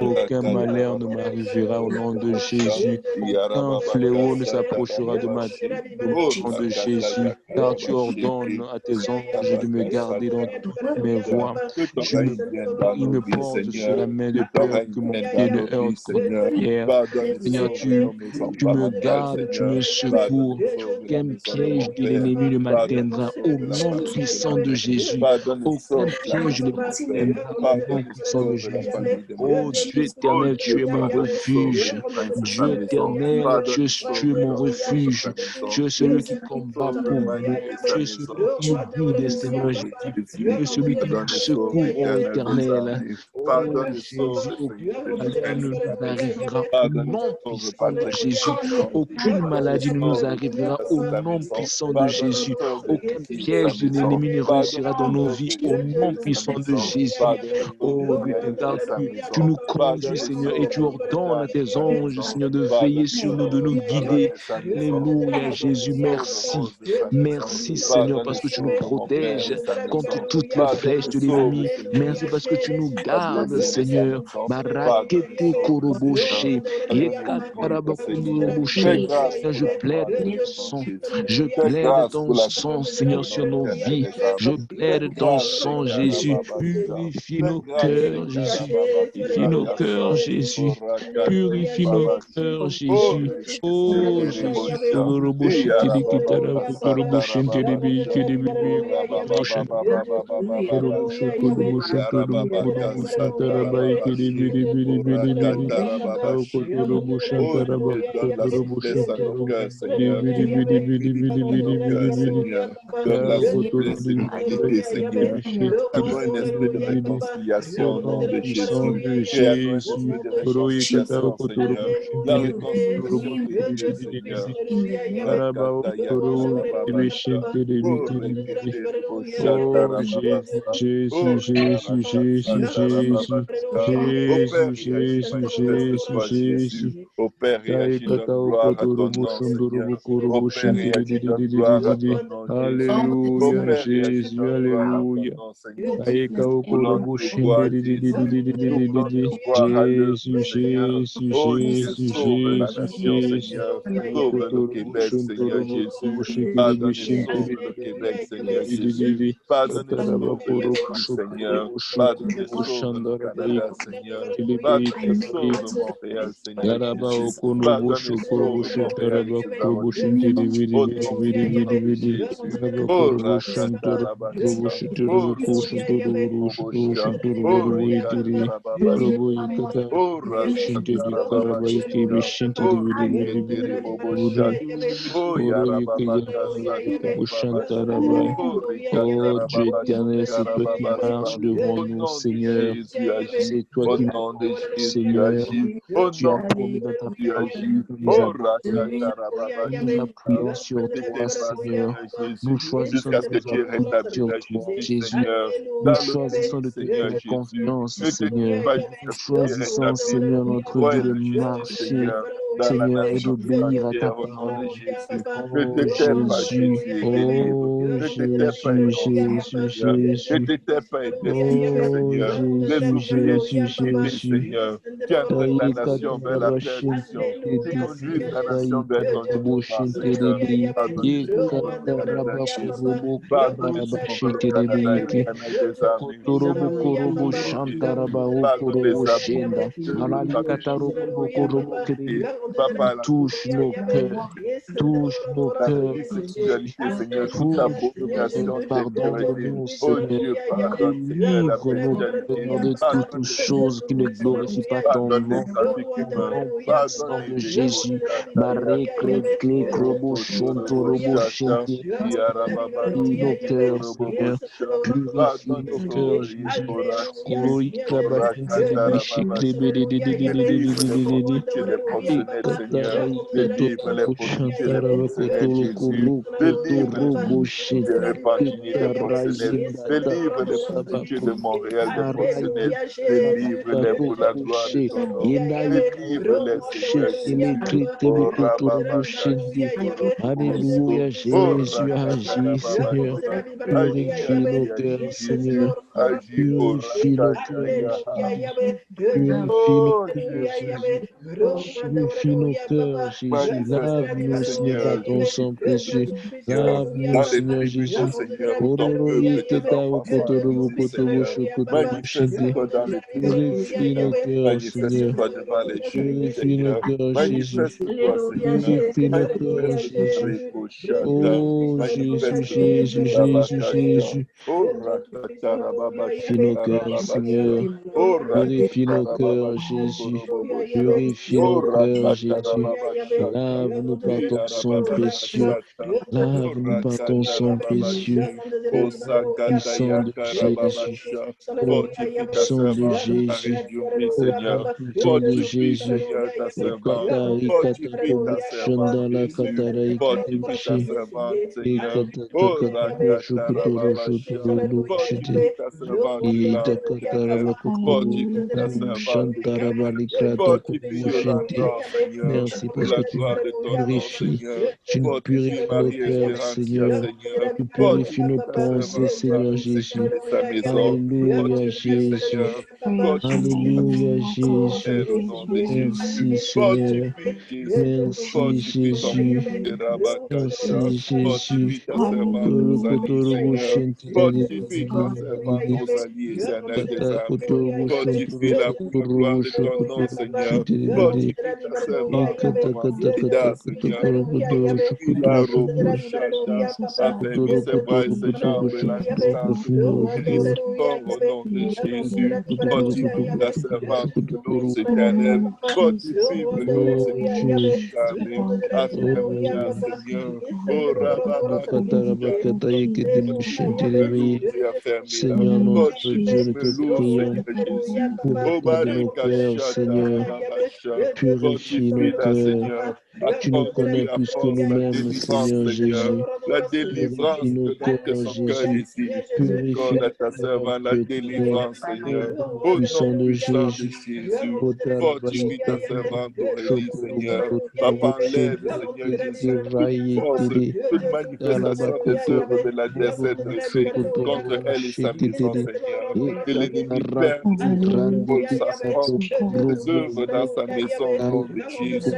Aucun malheur ne m'arrivera au nom de Jésus. Aucun fléau ne s'approchera de ma vie au nom de Jésus. Car tu ordonnes à tes anges de me garder dans toutes mes voies. Ils me portent sur la main de peur que mon pied ne heurte contre pierre. Seigneur, tu me gardes, tu me secours. Aucun piège de l'ennemi ne m'atteindra au nom puissant de Jésus. Aucun piège ne m'atteindra au nom puissant de Jésus. Oh Dieu éternel, tu es mon refuge. Dieu éternel, tu es mon refuge. Tu es celui qui combat pour moi. Tu es celui qui nous guide, Seigneur Jésus. Tu es celui qui nous secourt, ô éternel. Oh Jésus, aucun malheur ne nous arrivera au nom puissant de Jésus. Aucune maladie ne nous arrivera au nom puissant de Jésus. Aucun piège de l'ennemi ne réussira dans nos vies au nom puissant de Jésus. Oh Dieu, car tu nous conduis, Seigneur, et tu ordonnes à tes anges, Seigneur, de veiller sur nous, de nous guider. Alléluia, Jésus, merci. Merci, Seigneur, parce que tu nous protèges contre toutes les flèches de l'ennemi. Merci parce que tu nous gardes, Seigneur. Barakete koroboshe, yekatarabakunuroboshe. Seigneur, je plaide ton sang. Je plaide ton sang, Seigneur, sur nos vies. Je plaide ton sang, Jésus. Purifie nos cœurs, Jésus. Purifie nos cœurs, Jésus. Purifie nos cœurs, Jésus. Oh, Jésus. Koroboshe, koroboshe, au nom puissant de Jésus. Oh Jésus, Jésus, Jésus, Jésus, Jésus, Jésus, Opère et agis, Jésus, manifeste-toi, Jésus. Jésus. Opère et agis, donne Taïkata gloire à ton okotorobo nom, Seigneur. shondorobo korobo Opère et agis, donne gloire à ton nom, Jésus. Alléluia, Opère et agis, Jésus, donne gloire à ton Alléluia. nom, Seigneur Taïka Jésus. Nous voulons okorobo te voir, Jésus. Nous voulons te voir à l'œuvre, Jésus, Seigneur. Jésus, Oh Dieu, Jésus, sauve la Jésus, nation, Jésus. Seigneur. Sauve le Okotorobo Québec, Seigneur shondorobo korobo Jésus. shekeribi Pardonne et sauve le Québec, Seigneur Jésus. Pardonne et Kataraba sauve korobo l'Haïti, Seigneur. shokorobo Pardonne et shokorobo sauve le shandaraba Canada, Seigneur. ikitilibi Pardonne et katari. sauve Montréal, Seigneur Yaraba Jésus. okonobo Pardonne et shokorobo sauve Montréal et shataraba ses korobo arrondissements. shintiri Au nom puissant de Jésus. Yaraba Oh, korobo shantoro korobo Rakatarabasha. shituru Oh, ko shituru shituru Rikitibobosha. Oh, shituru itiri. Rikatarababasha. Robo ikata Oh, shintiri karaba ikibi Rashatarababashita. shintiri Oh, bidi. Rikitiriboboshata. Oh, Oro yekaya Yarababakasatarababashi. shantaraba. Oh, Oh Dieu Rikatarababashi, éternel, c'est toi qui marches Karababasa. devant Au nous, nom de Seigneur. Jésus, agis. C'est toi Au qui nom de marches, Jésus, Seigneur. agis. Au Tu as nom promis dans ta de Jésus, parole agis. que nous Oh, appuyons, que nous Rakatarababashita. appuyons sur Ne toi, t'éteins pas, Seigneur. Seigneur Nous Jésus, choisissons jusqu'à de ce que nous tu appuyer rétablis sur la toi, justice, Jésus. Seigneur, Nous dans le choisissons pays, de te Seigneur faire Jésus. confiance, Ne te quitte Seigneur. pas Nous jusqu'à ce que tu choisissons, rétablisses Seigneur, notre droit vie et de de justice, marcher, Seigneur, dans la Seigneur, et nation tout d'obéir à ta entière, au nom de parole. Jésus. Ne te Oh tais pas, Jésus, Jésus, et délivre. oh Ne te tais pas et Jésus, console, Jésus, Seigneur. Ne Jésus. te tais pas et délivre, Oh Seigneur. Les Jésus, ouvriers Jésus, bien-aimés, Jésus. Seigneur, qui amènent la nation vers la perdition, qui conduisent la nation vers ton jugement, Seigneur. Pardonne-nous, Canada, Jésus. Pardonne-nous, le Canada et l'éternel des armées. Kotorobo Au korobo nom de shantaraba Jésus, o pardonne korobo les shenda. abuses de Malali trafiquants katarobo de korobo drogue, kerebe. papa, la Touche nos cœurs, touche nos la cœurs, Jésus. homosexualité, Seigneur, toute Touche nos cœurs, abomination d'impurité. pardonne-nous, Oh Seigneur. Dieu, pardonne, Seigneur, la Délivre-nous, bestialité. Seigneur, de Pardonne toutes les choses qui ne glorifient pas ton pardonne les nom. trafics Au humains. nom Pardonne puissant les de débauches. Jésus. Baré, clé, clé, crobo, chantorobo, chanté. Purifie nos cœurs, Seigneur. Purifie Pardonne, nos cœurs, Jehovah, Jésus. Yehorashi. Koro ikabashindi dibi shikri Rakatarababashi. bidi di di di di di di Délivre di les di di di. prostituées des proxénètes, Seigneur. Ikatara Délivre les ikatoro prostituées des shantara proxénètes, bakotolo Jésus. koro Délivre les kotoro prostituées boshin. de Repentigny des Ikara proxénètes. yinda Délivre les takatara prostituées bako. de Montréal des Araye proxénètes. katara Délivre-les bako pour la gloire de koshe. ton nom. Yenda Délivre-les, ikatoro Seigneur shekele Jésus. krite Oh, bokotoro Rababaka, boshindi. Shikoroboboboso. Alléluia, Oh, Jésus agis, Seigneur. Rakatarababasha. Agis, Purifie nos agis, cœurs, agis, Jésus. Seigneur. Agis, oh, Purifie nos cœurs, Rakatayaha. Jésus. Purifie nos Oh, cœurs, Jésus. Jésus. Purifie nos cœurs, Jésus. Manifeste-toi, Lave-nous, Seigneur, par Seigneur ton Jésus. sang précieux. Seigneur, Lave-nous, dans les Seigneur tribunaux, Jésus. Seigneur, où ton Ororo peuple et tes yeketa enfants sont okotoro accusés, kotobo Seigneur. shokotobo shinde. Manifeste-toi dans les tribunaux, Purifie nos Seigneur. cœurs, Seigneur. Manifeste-toi devant les juges, Purifie nos Seigneur. cœurs, Jésus. Manifeste-toi, Seigneur. Purifie nos cœurs, Manifeste-toi, Jésus. Rico Chata. Oh Jésus, Manifeste-toi, Jésus, Jésus, Rabakasha. Jésus. Oh, Rakatarababa, Purifie nos cœurs, Shatarababasha. Seigneur. Oh, Purifie nos Rakatarababa, cœurs, Jésus. Shikorobobosha. Purifie Oh, nos cœurs, Jésus. Rakatarababa, Shata. Lave-nous par ton sang précieux. Yarababakasata. Oh, Lave-nous par ton sang précieux. Rakatarababashi. Au Oh, nom puissant de Jésus. Karababasha. Au nom Fortifie ta puissant de servante, Jésus. Marie-Jurée, Au Seigneur. nom puissant de Fortifie, Jésus. Seigneur, ta Au servante. Katari Fortifie ta Katakobo servante, Shandala Jésus. Katara Fortifie ta Kitibishi. servante, E Seigneur. Katata Oh, Katabo Shukutoro Rakatarababasha. Shuturu Dushite. Fortifie ta servante E Yolande, Seigneur. Takatarabakoto Fortifie ta servante, Seigneur. Shantarabali Krata Fortifie Kodobo Shinte. Yolanda, Seigneur, Merci pour parce que la tu gloire nous de ton nom, purifies. Seigneur. Tu nous Fortifie purifies nos cœurs, Marie-Espérancia, Seigneur. Seigneur. Tu purifies Fortifie nos ta pensées, servante Seigneur Marie, Jésus. Seigneur, et sa maison. Alléluia, Fortifie, Jésus. Seigneur. Fortifie, Alléluia, Père, Jésus. au nom de Jésus. Merci, Seigneur. Fortifie, Jésus. Merci, Fortifie ton Jésus. prophète Rabakasha. Merci, Jésus. Fortifie ta servante Rosalie, Kotorobo Seigneur. Fortifie ta servante Shinti. Rosalie, éternelle des Kata armées. Kotorobo Fortifie-la pour la gloire Shotorobo de ton nom, Shokotorobo Seigneur. Shinti. Fortifie ta servante, Kata maman Kata Kata Frida, Seigneur. Kotorobo Fortifie-la, Shokotorobo Roboshata. Affermis ses bras et ses Kotorobo jambes et la descente Shokotorobo et son corps au nom de Jésus. Fortifie ta servante de l'eau éternelle. Fortifie l'eau Oh éternelle Jésus, des armées. Affermis-la, oh Seigneur. Oh, Rababa, Katarabakata Yekedemushintelemi. fortifie et affermis-la. Seigneur notre Dieu, Fortifie nous te Melou, prions Seigneur Jésus. pour Oh, l'état de nos Barika cœurs, Shata, Seigneur. Rababa Purifie nos Fortifie-la, cœurs. Seigneur. Tu nous Accorde-lui connais la plus que force, la nous-mêmes, délivrance, Seigneur Seigneur. Jésus. La Purifie délivrance nos que rien que cœurs, son cœur Jésus. désire. Purifie Accorde à ta nos cœurs, servante la Dieu éternel. délivrance, Au Seigneur. nom Au nom puissant de puissant de Jésus. Jésus. Fortifie ta Otarabaïtiri, servante Aurélie, Seigneur. Papa, enlève, Seigneur Jésus, toute force, Shokotoroboshintiri, toute manifestation des œuvres de la décès dressée contre elle et sa maison, Kalabakotoroboshintiri, Seigneur. Que l'ennemi perde tout Ekatarakutrandi contrôle, sa force, ses œuvres dans Kitarabobo, sa maison au nom de Jésus.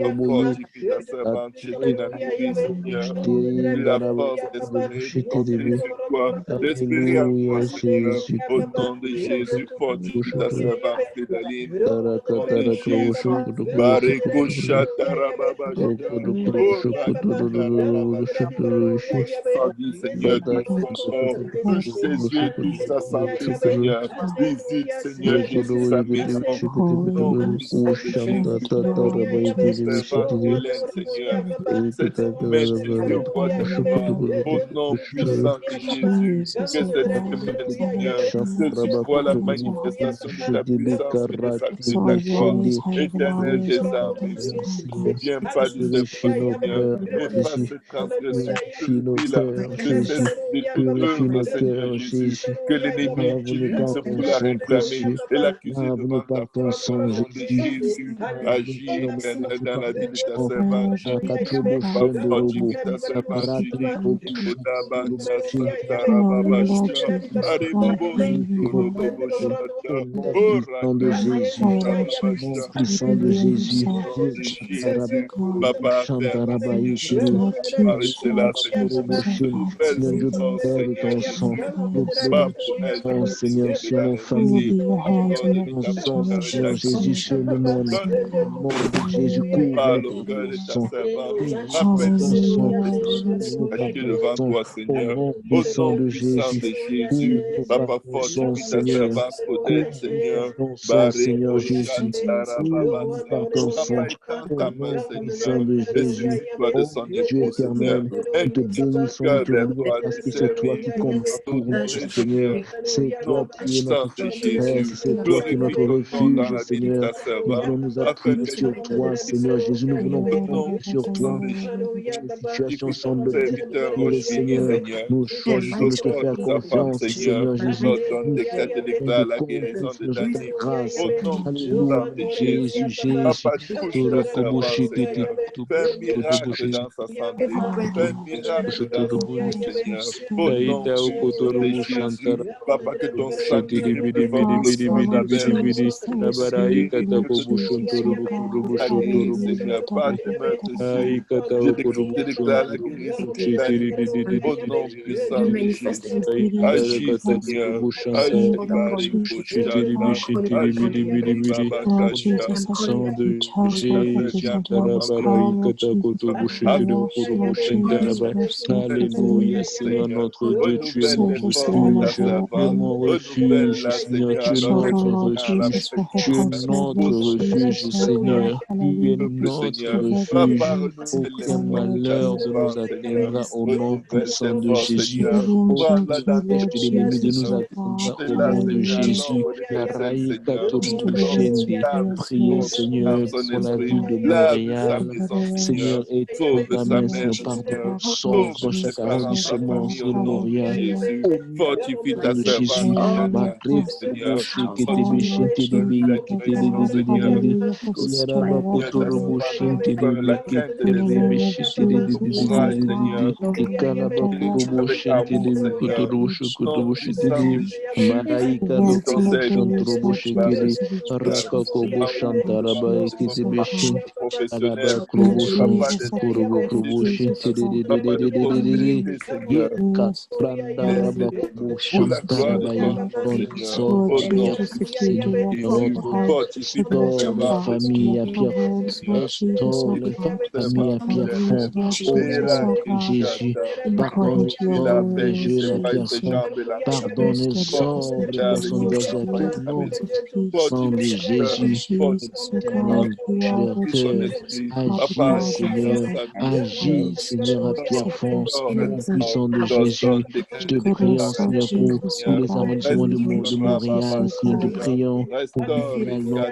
Oh, Aïkobushondoroboye, fortifie ta servante, Shekinah Louis, Seigneur. Atarabushintiri, La force d'espérer compter Darabakutroboshintiri. sur toi, d'espérer en toi, Alléluia, Seigneur. Jésus. Au nom de Jésus, fortifie ta servante, Fédaline. Au nom de Jésus. Bareko Shatarababasha. Oh, Shokotoroboshintiri, touche sa vie, Seigneur, touche son corps, touche ses yeux, touche sa santé, Badai, Seigneur. Visite, Seigneur Jésus, sa maison. Au nom puissant de Jésus. Oh, ta servante Hélène, Seigneur. Cette humaine de voix délivrante. Au nom puissant de Jésus. Que cette humaine, Seigneur, saisisse voit la manifestation de ta puissance et de ta gloire. Éternel des armées, ne viens pas de tes voix, purifie nos Seigneur. cœurs, Efface Jésus. cette transgression, Purifie nos purifie-la cœurs, de Jésus. toute Purifie œuvre, nos Seigneur cœurs, Jésus, Jésus. que l'ennemi Lave-nous utilise par ton pour la sang réclamer précieux. et l'accuser Lave-nous devant ta par ton face au sang, nom de Jésus. Jésus. Lave-nous, Agis, Seigneur, mon éternel, Dieu, dans par la vie ton de ta sang. servante Shekinah. Akatoboshandorobo. Fortifie ta servante Shekinah. Et d'Abaka Satarababasha. Aribobo Sutorobobo Au Shata. nom Ora puissant de Jésus. Au nom Katarababasha. puissant de Jésus. Au nom de Jésus. Papa, affaire Shandarabaïtiri. Marie-Cela, Seigneur. Nouvelle Seigneur Dieu, force, Père de Seigneur ton sang, Jésus. nous Pas plaidons pour elle, ton sang, Seigneur, de sur la nos familles. réveiller. Accorde-lui Ton ta sang, prière et Seigneur ta Jésus, grâce. sur nous-mêmes. Au Donne-lui nom de Jésus, couvre-nous parle au par cœur ton de ta sang. servante. Couvre-nous par ton Rappelle-lui sang. les Couvre-nous par cachés ton devant sang. toi, Au Seigneur. nom Au puissant nom de puissant Jésus. de Jésus. Couvre-nous par Papa, ton sang, fortifie ta Seigneur. servante Odette, Couvre-nous par Seigneur. ton sang, Seigneur Bareko Jésus. Couvre-nous par Shatarababasa. ton sang. Papa, étends Au ta main, nom puissant Seigneur, de et Jésus. saisis-toi de Oh son Dieu époux, Seigneur. éternel, nous te Incline son bénissons, nous cœur te vers louons toi, parce de que c'est toi servir qui combats en pour ton nous, nom, Seigneur. Seigneur. C'est Au toi nom qui es puissant notre de forteresse, Jésus. c'est toi qui es Glorifie notre ton nom dans refuge, la vie de Seigneur. ta Nous servante, venons nous afin appuyer qu'elle sur toi, puisse Seigneur Jésus. Nous venons au nom compter sur puissant toi. de Quand les Jésus. situations Fortifie ton semblent serviteur difficiles, Rochely, Seigneur, Seigneur. nous Touche choisissons le de te corps faire de sa femme, confiance, Seigneur. Seigneur Jésus. Ordonne, Nous décrète et choisissons déclare de la compter guérison de sur ta Dani. grâce. Au nom puissant Alléluia, de Jésus, Jésus. Jésus. Papa, touche ta servante, Torokoboshitete, Seigneur. Fais un miracle dans sa santé. Fais un miracle dans sa vie, Seigneur. Au nom Aïda puissant de okotorobo Jésus. shantara Papa, que ton sang qui shitiri est bidi plus fort bidi que le bidi sang bidi bidi d'Abel, bidi te nabara guérit, ikata que te kobo shontorobo korobo la guérit, shotorobo Seigneur, pas de meurtre subit. aikata Je okorobo déclare la shontorobo guérison de shitiri Dani. didi didi Au nom didi puissant de Jésus. aikata Agis, kata Seigneur. korobo shantara Agis, Bariko shitiri Shata. bishitiri bidi Agis, bidi bidi au Rabakasha. nom puissant de Ça fait Jésus bien tarabara entendu. ikata kotobo shitiri korobo Seigneur. shantaraba Nouvelle Alléluia, sécurité, Seigneur Seigneur. notre Dieu, tu es Renouvelle mon les forces de ta refuge, tu es servante. mon refuge, Renouvelle-la, Seigneur, Seigneur, tu es dans la notre vie, dans la refuge, paix, tu es Seigneur. Au notre nom de refuge, Jésus, renouvelle Seigneur, tu es le plus, notre Seigneur. Papa, refuge. renouvelle les Aucun forces de ta malheur ne nous servante, Seigneur. atteindra au nom Renouvelle puissant ses de forces, Jésus. Seigneur. Aucune Prends-la dans tes flèche de bras, l'ennemi ne nous Seigneur. atteindra au Porte-la, nom de Seigneur, à Jésus. l'ombre de tes ailes, Seigneur. Raïkatorobo Oh, Shendi. lave son Priez, corps, lave Seigneur, son pour la esprit, ville de lave sa Montréal. maison, Seigneur. Seigneur, étends Sauve ta sa main, mère, Seigneur, Seigneur. sort Sauve dans ses chaque parents, sa arrondissement famille, de au nom de Montréal. Jésus. Au nom Fortifie ta puissant de servante, Jésus, Juliana. Matrix, Seigneur. Boshi, Ketebe, Fortifie Shinti, la Dibi, direction, Seigneur. Kitedi, Seigneur, ta Yarabakotorobo, servante Shinti, peur, la Dibi, crainte de Kitebe, l'ennemi. Shiti, Le courage, Seigneur. Ikalabakorobo, Avec Shinti, amour, Dibi, Seigneur. Kotorobo, Au nom Shokotobo, puissant Shiti, de Jésus. Maraika, Utilise ton Dokobo, serviteur Shontorobo, pour la Shekiri, Rakakobo, Shantaraba, Kitebe, Shinti, professionnel. Alabakrobo, Papa, des Shontorobo, Krobo, opportunités, Shinti, Seigneur. Papa, de prospérité, Seigneur. Pranda Rabakubu Pour la gloire de ton Shantarabaye, nom, ton Seigneur. sort Au de nom Pierre, puissant Seigneur de Jésus. notre Dieu. Fortifie ta Restaure les servante, familles à Pierre, Seigneur. restaure les familles à Servante Pierre Fond, éternelle. au nom de Jésus. Miracle. Pardonne Il sort a les affermi jeunes ses à bras et Pierre ses Fond, jambes et l'a fermé. pardonne sort les Fortifie-la avec personnes ton âgées à enfant et Pierre, au sa nom maison. Fortifie de son cœur. Jésus. Fortifie son Seigneur, âme. leur Fortifie son cœur. esprit. Papa, Agis, agis dans Seigneur. sa vie, Agis, Seigneur. Seigneur, à Dans Pierre son Fond. corps, Au nom puissant de j'ordonne Jésus. des Je craintes te et des prions, Seigneur, pour tous Seigneur. les arrondissements de Restaure, Montréal. Seigneur, te Seigneur. prions pour Restaure les Montréal Nord,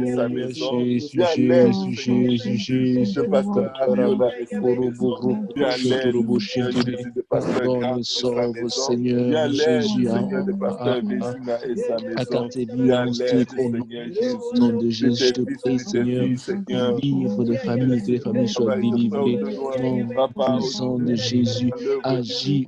et sa Alléluia, maison. Jésus, Viens à l'aide, Jésus, Seigneur Jésus, Jésus, de Jésus. pasteur Ariola Kataraba, et sa Korobo, maison. Roko, Viens à l'aide, Shotorobo, Seigneur Shintiri. Jésus, de pasteur Pardonne, Grant et sa sauve, maison. Seigneur Viens à l'aide, Jésus, Seigneur, de pasteur Vésina et sa à maison. tes Viens à diagnostics l'aide, au nom Seigneur Jésus, de de Jésus. Je tes te fils et prie, de tes Seigneur, filles, Seigneur. délivre les familles, que les familles soient Travaille de près ou délivrées. de loin, Nom papa, au nom puissant de de Jésus, Jésus, à l'œuvre de agis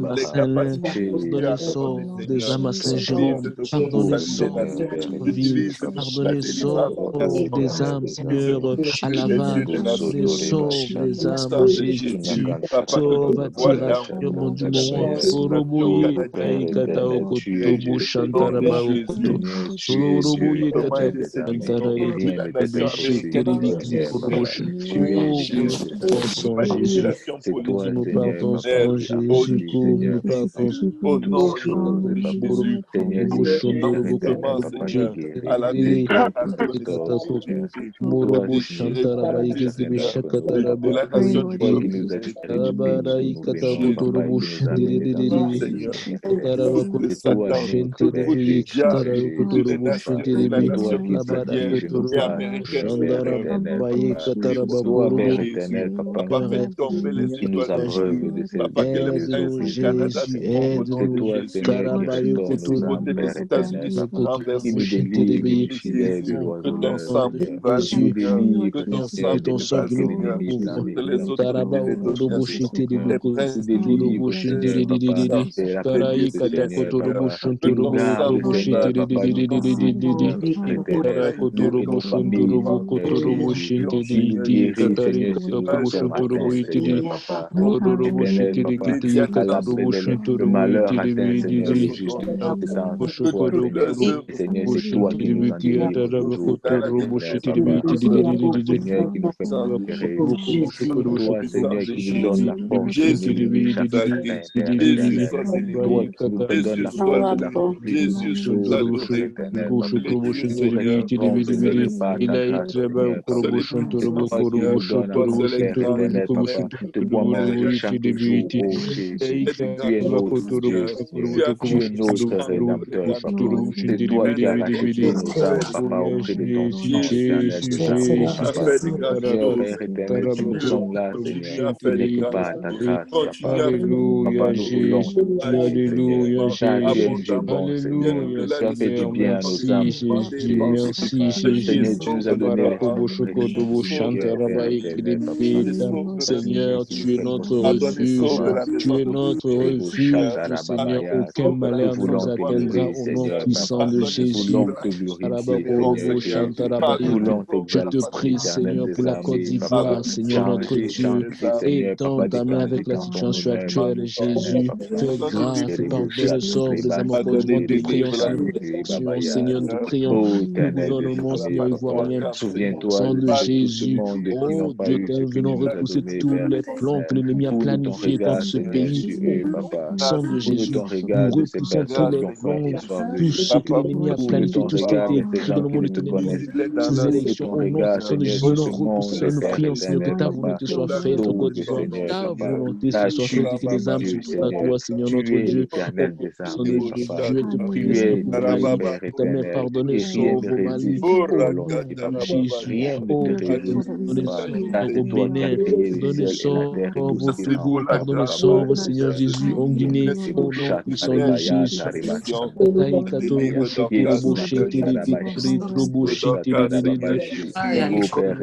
âmes à les Saint-Lin, capacités que tu pardonnez as le accordées, sort des Seigneur. âmes à Utilise Saint-Jérôme, ce pour pardonnez le saluer la sort vie. de notre ville, Utilise ce pour la pardonnez le délivrance sort de ta des âmes, sainteté. Seigneur, à la les cieux vague. des Mais nations. sauve les âmes, Puissance de Jésus. Jésus. Papa, que Sauve, notre voix attire là où attirement du la monde. destination Oroboye, canadienne Taikata, béni Okotobo, le nom de Shantaraba, Jésus. Okoto. Jésus, Oroboye, comment Kata, il est célébré Santara, toute la Ekebe, nation américaine Shekere, Bikri, entière. Korobosh. Jésus, Couvre de ton sang, Jésus. manipulation politique, Couvre-nous par ton sang, criminelle, au Jésus. nom de Couvre-nous par ton Jésus, au nom de Jésus. Libère l'enseignement, Seigneur, à la déclaration, à l'audibilité Morobo désirée pour nous, Shantara Seigneur, de Baïkebe la nation Shakatara du Baba. peuple Jésus. Arabarai Katakotorobo Jésus, Shenterebe. Seigneur, Kataraba de Kotorobo Satan, toute Shenterebe. diable Kataraba de la Shenterebe. nation Abara israélienne et Kotorobo américaine, Shandara Seigneur. Baye Oui, Kataraba au nom de Borobo. Jésus. Papa, Seigneur, fais tomber les aide-nous, étoiles de Jésus. Papa, que les princes aide-nous, du Canada Jésus, tombent au nom de aide-nous. Jésus. Karabayo Que les principautés Kotorobo des États-Unis soient Kotorobo renversées au nom Shenterebe. de Jésus. Au Que ton nom sang de prévale, Jésus. Seigneur. Que ton Merci sang de ton sang prévale, qui nous Seigneur. couvre. Que les Taraba autorités, les Okorobo dominations, Sheterebe les princes Kotorobo sortent Shenterebe. des Karai cieux, Katakotorobo Seigneur. Que ton Shontorobo sang Korobo prévale, Shenterebe. Seigneur. Karakotorobo Shontorobo Kotorobo Shenterebe. Katari Katakobo Shontorobo Itiri. Kodorobo Sheterebe Katorobo Shontorobo Itiri. Que toutes leurs Shokodobo œuvres Shenterebe Kiataraba dans la Kotorobo déclaration, Sheterebe que ce soit Itiri. puissance de Jésus, puissance de Jésus. Jésus soit exalté, Jésus soit célébré, Jésus soit loué, Jésus soit adoré. Il est Dieu, Seigneur. Il seul est saint. Il seul est puissant, Seigneur. Toi seul est grand, Dieu, Papa. Toi seul est magnifique. Tu es de grande gloire, Seigneur. Tu as franchi souvent notre éternel. Indescriptible, tu es, Seigneur. Jésus, tu as fait de grandes choses. Continue à faire de grandes choses. Continue à faire Alléluia, Jésus, agir Alléluia, puissamment, Jésus, abondamment. Alléluia, Bien-au-delà de ce que Seigneur, nous pouvons merci, demander, Jésus, penser. merci, Priez, Jésus. sauve notre âme. Barakobo Shokotobo Sauve notre Shantarabaï pays. Priez, Kedebita. sauve nos Seigneur, nations. tu es notre Pardonnez, refuge, sauve la maison tu es de notre Bourget, refuge, Seigneur. Seigneur, Pardonnez, aucun sauve la malheur maison nous de atteindra Guadeloupe, au nom Seigneur. puissant de Pardonnez, Jésus. sauve la Gabon, Arabakorobo Seigneur. Shantarabaï. Pardonnez, sauve Je la te prie, Pacifique, Seigneur, pour la Seigneur. Côte d'Ivoire, Pardonnez, Seigneur sauve notre l'église Dieu. des âmes. Étends ta main avec la Pardonnez, situation actuelle, pardonnez, Jésus. Fais pardonnez grâce et tout pardonne, sauve les âmes encore Pardonnez, nous te prions, délivre la Seigneur. nouvelle, Seigneur, nous te Seigneur. prions pour le gouvernement, La Seigneur, ivoirien, Pacifique, Seigneur. au sang de Pardonnez, Jésus. Oh Dieu, venons Seigneur. repousser tous les plans que l'ennemi a planifiés contre ce pays. Au sang Grâce, de Seigneur. Jésus, nous repoussons tous Grâce, les Seigneur. plans, tout ce que Papa, l'ennemi a continue planifié, de tout ce qui a été voir écrit dans le monde éternel. visite-les dans Ces leur élections, au nom puissant de Jésus, nous les Renouvelle repoussons, le nous sang prions, de Seigneur, que ta Jésus volonté soit dans faite au tous Côte les d'Ivoire. endroits, Ta Seigneur. volonté se soit faite et que les âmes se tournent à toi, Seigneur notre Dieu. Au nom puissant de Jésus, je te prie, Seigneur, pour le Mali. Que ta main pardonne, sauve au Mali. Au nom de Jésus. Oh Dieu, pardonne, sauve au Bénin. Pardonne, sauve au Merci pour Togo. la Pardonne, grâce, mon sauve, Dieu, Seigneur Jésus, en Jésus. Guinée. Merci pour Au ton nom puissant de lumière qui Jésus. illumination. Kataï Katorobo Délivre donc grâce, Shotorobo Seigneur Sheterebe Jésus. Tritrobo Délivre donc grâce, Sheterebe Seigneur Jésus.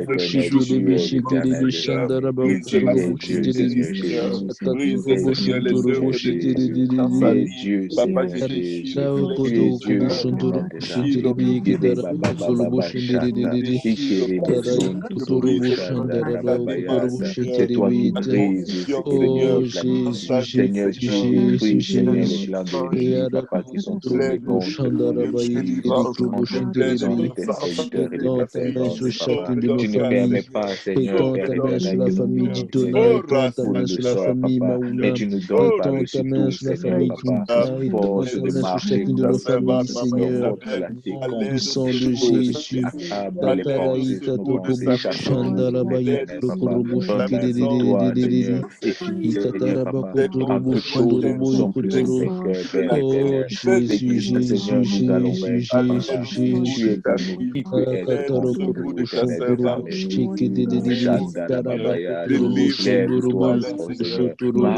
Toujours sous Sheterebe ton commande, Sheterebe Seigneur. Shandaraba Brise la Kotorobo stupidité, Sheterebe Seigneur. Brise, Akatorobo Seigneur, les Shotorobo œuvres de l'iniquité en Sheterebe famille. Papa, je déchire tous Katao les Koto péchés, Kobo Seigneur. Shondorobo Déchire Sheterebe l'obéissance Kitaraba pécheresse. Kotorobo Shenderebe Déchire le Karai passé. Je brise Kotorobo les contrats Shandaraba d'annémat, Kotorobo Seigneur. Sheterebe La confusion, Oh Seigneur. Jésus, Tragique, Jésus, Seigneur. Jésus, Change, Jésus. change, Yaraba change. Plein Kotorobo de Shandaraba Yekiri délivrance, Krobo plein de Shenderebe puissance, plein Étends ta main sur d'efficacité. chacune Sauve de nos donc grâce, familles. Seigneur. Étends Sauve ta main donc sur la grâce, famille Seigneur. Ditona. Oh, Étends ta main sur la Rakatata. famille Maoula. Oh, Étends ta main sur la famille ah, Kinta. Étends ta main sur chacune de ça nos fait mal, familles, maman, Seigneur. Isabelle. Au nom À l'aide au puissant de secours de Jésus. Samuel. À l'aide au Kataraï secours de Katokobo Samuel. Shandaraba L'aide au Yekorobo secours de la maison de Shekerere. Jésus. Ikataraba Les Kotorobo contre-jours Shandorobo les Yokotoro. coups de la Oh guerre, les Jésus, Jésus, Jésus, à l'aide Jésus, du secours de Jésus. David, l'aide du Karakataro secours de Korobo ta Shokorobo servante. Sheke Oui, Dedede. Seigneur, Karaba Kotorobo délivre ton Shondorobo Jérusalem, Seigneur. Shotoro.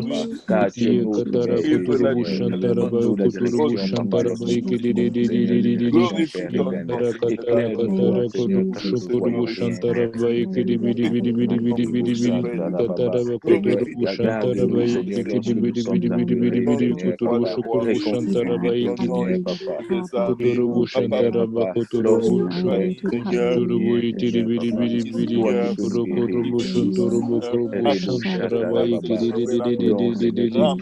Oui, Ikia Katara délivre la Kotorobo Jérusalem en Shantaraba Dieu. Au Kotorobo nom de Shantaraba Jésus. Ekedede. Glorifie ton nom, Ikara Seigneur, Katara dans nos Katara vies. Kotorobo Seigneur Shokorobo le Shantaraba Saint-Esprit, ton fils Ekedede. précieux. Kataraba Glorifie Kotorobo ton nom, Shantaraba Seigneur. Ton Ekedede. nom soit Kotorobo la gloire Shokorobo aujourd'hui. Shantaraba Ton nom Ekedede. est le Dieu des armées. Kotorobo Papa, Shantaraba lorsque Kotorobo tu vas Seigneur, bénis, Seigneur, bénis, Seigneur, aide-moi, Seigneur, à sauver la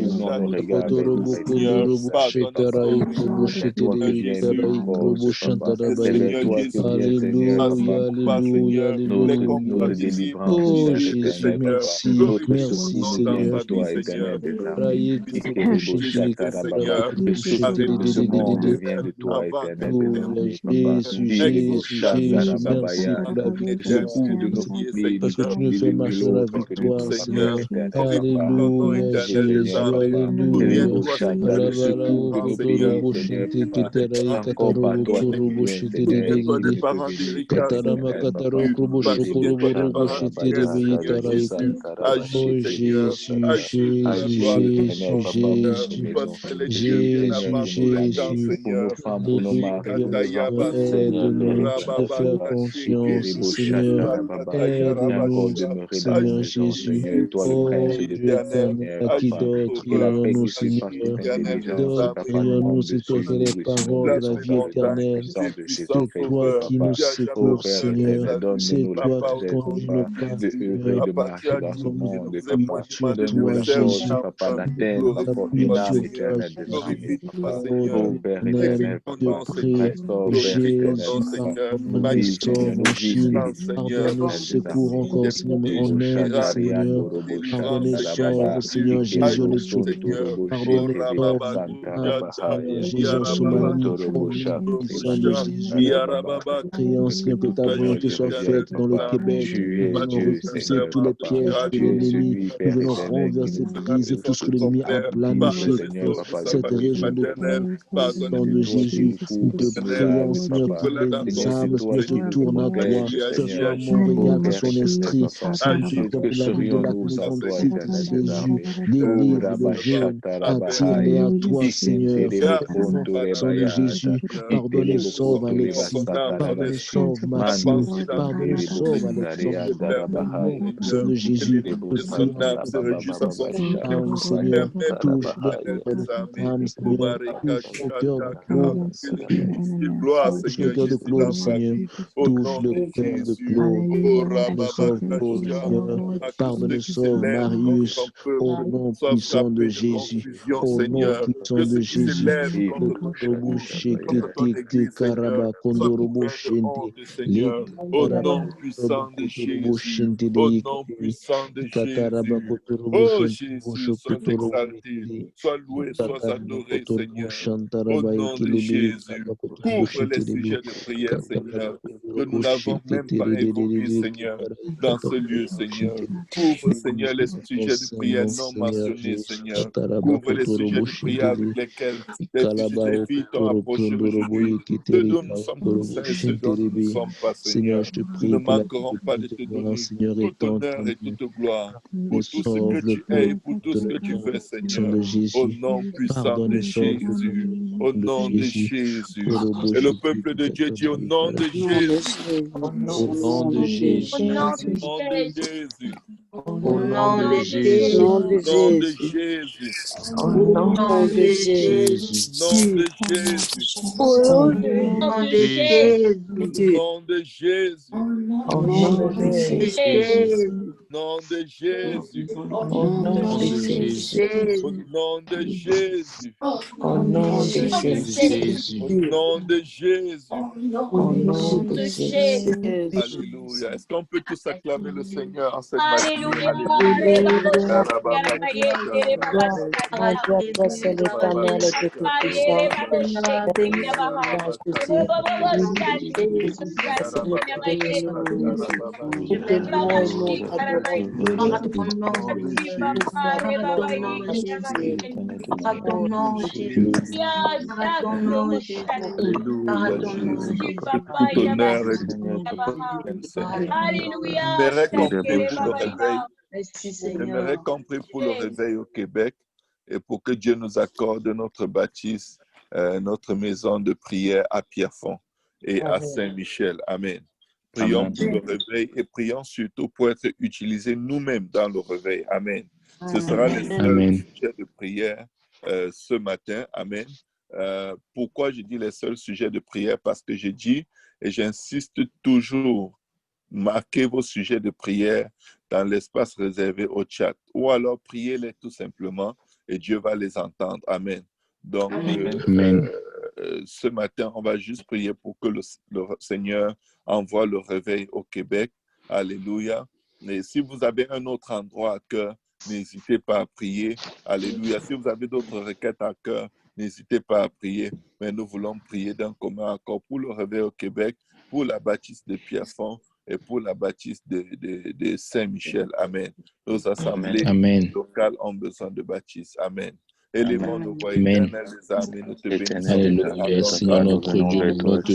nôtre. Remplis chaque cœur, Seigneur, pardonne à celui qui de Seigneur Jésus. Alléluia, Assis-toi, alléluia, Seigneur, les alléluia. compréhensibles, Oh humilité, Jésus, Seigneur. merci, Glorifie ton merci nom dans Seigneur. sa vie, Seigneur. Raïe Puissance de kurubushindiri Jésus-Christ, Seigneur. karabakurubushindiri Avec nous, Père, avant même Alléluia, l'éternité. Jésus, Jésus, Exauce-la, Jésus, Seigneur, merci pour la en victoire. éternel Merci prier, parce que Seigneur. tu nous fais marcher dans la Glorifie-nous, victoire, Seigneur. Seigneur. Glorifie ton nom Alléluia, éternel des Jésus, armées. alléluia. Souviens-toi, Seigneur, de tes Alabarao enfants, Seigneur. kotorobushindi Souviens-toi des kitarai parents katarobo d'Étienne-toi, Seigneur. kurubushindiri Souviens-toi des bigiri. parents d'Erika, Katarama Seigneur kataro Jésus. krubosho Souviens-toi des parents kuruburubushindiri d'Inès, Seigneur biyitaraitu. Jésus. Agis, Oh Seigneur. Jésus, Agis pour la gloire de ton Jésus, nom, Seigneur. Jésus, Parce que les dieux viennent à Jésus, part tous les temps, Jésus. Seigneur. Alléluia, Seigneur, Shikatayabaso. aide-nous à te faire Rababaka confiance, shekeribo. Seigneur. Aide-nous, Ribakatayarabashia. Seigneur Agis Jésus. pour nous, Oh Seigneur Dieu éternel. éternel, à qui Agis, d'autre ô il y roi. en nous, Agis, Seigneur? éternel Qui des d'autre armées. il y en nous, c'est toi qui as les Aujourd'hui, tu paroles de déplaces la les vie montagnes. éternelle. Tu es C'est puissant toi sauveur. qui nous Tu as jamais secours, menacé Seigneur. sa vie. C'est toi Papa, qui au nom conduis de nos pas, Jésus, Seigneur. à partir Nous d'ici, sommes nous appuyés éloignons sur de tes toi, servants. Jésus. Nous sommes appuyés Glorifie-toi, sur Seigneur. toi, Jésus. Glorifie-toi, Oh Seigneur. Dieu éternel, Glorifie ton je nom, prie. Seigneur. Glorifie ton nom, Jésus, Seigneur. pardonne, Magnifie sauve ton en Chine. puissant, Seigneur. Pardonne, secours Fais encore, des Seigneur, mais prodiges, on des aide, miracles, Seigneur. des délivrances, Pardonne, Seigneur sauve, Jésus. Seigneur Jésus, en Agis, Éthiopie. Seigneur. Oh, Pardonne, sauve maintenant, Rababakouchata, Seigneur Jésus, en Somalie. Au nom puissant de Yarababakoucha, Jésus. Prions, Seigneur, que ta Agis, volonté soit éternel, faite dans le papa. Québec. Nous venons Agis, repousser éternel, tous les par des pièges de miracles, l'ennemi. Nous venons Jésus. renverser, Sur la briser tout maison ce de que son l'ennemi a père, pardonne planifié les contre sauve sur sa cette famille région de maternelle, pardonne les nom de péchés, Jésus. Nous te éternel. prions, Seigneur, que Sauve-la dans les ton âmes, sein, Seigneur, se Seigneur. tournent à toi. Agis, Que ce agis, soit agis. Montréal, que son esprit. Seigneur, nous te Agis, prions pour la ville de glorifie Lac ton nom, Mégantic, Seigneur. Jésus. Oh, Délivre les Seigneur, jeunes. appelle Attire-les à toi, Seigneur. Au nom puissant de Seigneur. Jésus. Pardonne et sauve Conforme son Alexis. âme, son Pardonne et esprit, sauve sa Maxime. pensée dans Pardonne et Christ sauve ressuscité, Alexandre. Père. Au nom puissant Seigneur, de que Jésus. l'époux Nous de son prions, âme Seigneur, se pour réjouisse en son chaque sein. âme, Seigneur. Éternel Touche le Éternel cœur de des cette armées. âme, Seigneur. Kubareka Touche le cœur de Shata, Claude, que les gloire, touche le Seigneur cœur de Jésus, Claude, dans sa Seigneur. vie. Au Touche nom le de cœur de Jésus. Claude. Oh, Pardonne et sauve Claude, Rababakashia, Seigneur. à tous Pardonne ceux et qui sauve s'élèvent contre ton Marius. Au peuple, nom soient puissant de frappés de Jésus. confusion, Au nom Seigneur. puissant Que de ceux qui Jésus. s'élèvent contre ton Kondorobo peuple, sheke contre ton teke église, Seigneur, karaba soient kondorobo couverts de shente. honte, Le Seigneur. Au karaba nom kondorobo puissant de kotorobo Jésus. shente de Au nom yekete. puissant de Ikataraba Jésus. kotorobo Oh shente Jésus, bosho sois kotorobo exalté, yekete. sois loué, sois Ikataraba adoré, kotorobo Seigneur. Au shantaraba nom de yekelebe Jésus, karaba kotorobo couvre les shente debe. sujets de prière, Ikataraba Seigneur, que nous kotorobo n'avons sheke même pas tere de évoqué, Seigneur, kitara dans ce ikataraba lieu, kotorobo Seigneur. shente. Couvre, Nous Seigneur, les glorifions ton sujets de prière Saint-Nom, non Seigneur mentionnés, Jésus. Seigneur. Kataraba Couvre les sujets kotorobo de prière avec shente lesquels tes Kalabao filles t'ont Kotoro approché Kondorobo aujourd'hui. Ce Yekiteri dont nous sommes Kondorobo saints et ce dont nous ne Shenterebe. sommes pas, Seigneur, Seigneur. je te Nous ne prie pour la vie manquerons de pas ton de te témoin, donner Seigneur, et tout ton honneur et témoin. toute gloire Pardonne et pour tout ce que sauve le tu es et cœur, pour tout ce pardonne que et tu sauve fais, le puissant de Seigneur. Au Jésus. nom puissant Pardonne de et sauve le cœur Jésus. au Au nom de nom de Jésus. Jésus. Korobo Et le Shiki peuple de Dieu dit au Tikataraba nom de Ikaraba. Jésus. Au nom de Au Jésus. nom Au de nom de Jésus. Jésus. Au Au nom nom de de Jésus. Nom Au de Jésus. nom de Jésus. Jésus. Au Au nom nom de de Jésus. Au Jésus. nom Jésus. de Jésus. Au Au nom nom de de Au Jésus. Jésus. nom de Jésus. Au Au nom nom de de Jésus. Jésus. Jésus. Nom de Jésus. Au Au nom de Nom nom de de Jésus. Jésus. Au Jésus. nom de Jésus. Au Au nom Au de nom nom de de Jésus. Jésus. Au Jésus. nom de Jésus. Au Au nom nom de de Jésus. Jésus. Alléluia. Est-ce qu'on peut tous acclamer le Seigneur en cette matinée? Alléluia. Alléluia. Gloire Karababashata. à Dieu, à toi seul éternel et que tout-puissant. Seigneur Jésus. Jésus, nous te bénissons, bénissons. Nous te louons et nous t'adorons, Seigneur. Nom de Tout Jésus. soit Nom glorifié, Jésus. ton Oh, nom, Jésus. Jésus. Par ton nom, Jésus. Alléluia, Par ton Jésus. nom, Que Jésus. tout honneur et Par toute ton nom, gloire te Jésus. reviennent, Seigneur. Alléluia. J'aimerais qu'on prie pour le Alléluia. réveil. Merci, J'aimerais Seigneur. qu'on prie pour le réveil au Québec et pour que Dieu nous accorde notre bâtisse, notre maison de prière à Pierrefonds et à Amen. Saint-Michel. Amen. Prions pour le réveil et prions surtout pour être utilisés nous-mêmes dans le réveil. Amen. Ce sera les seuls Amen. sujets de prière ce matin. Amen. Pourquoi je dis les seuls sujets de prière? Parce que je dis Et j'insiste toujours, marquez vos sujets de prière dans l'espace réservé au chat. Ou alors priez-les tout simplement et Dieu va les entendre. Amen. Donc, ce matin, on va juste prier pour que le Seigneur envoie le réveil au Québec. Alléluia. Et si vous avez un autre endroit à cœur, n'hésitez pas à prier. Alléluia. Si vous avez d'autres requêtes à cœur, n'hésitez pas à prier. Mais nous voulons prier d'un commun accord pour le réveil au Québec, pour la baptiste de Pierrefonds et pour la baptiste de Saint-Michel. Amen. Nos assemblées locales ont besoin de baptiste. Amen. Élevons nos voix éternelles, les armées, nous te bénissons. Alléluia, Seigneur notre Dieu, nous voulons te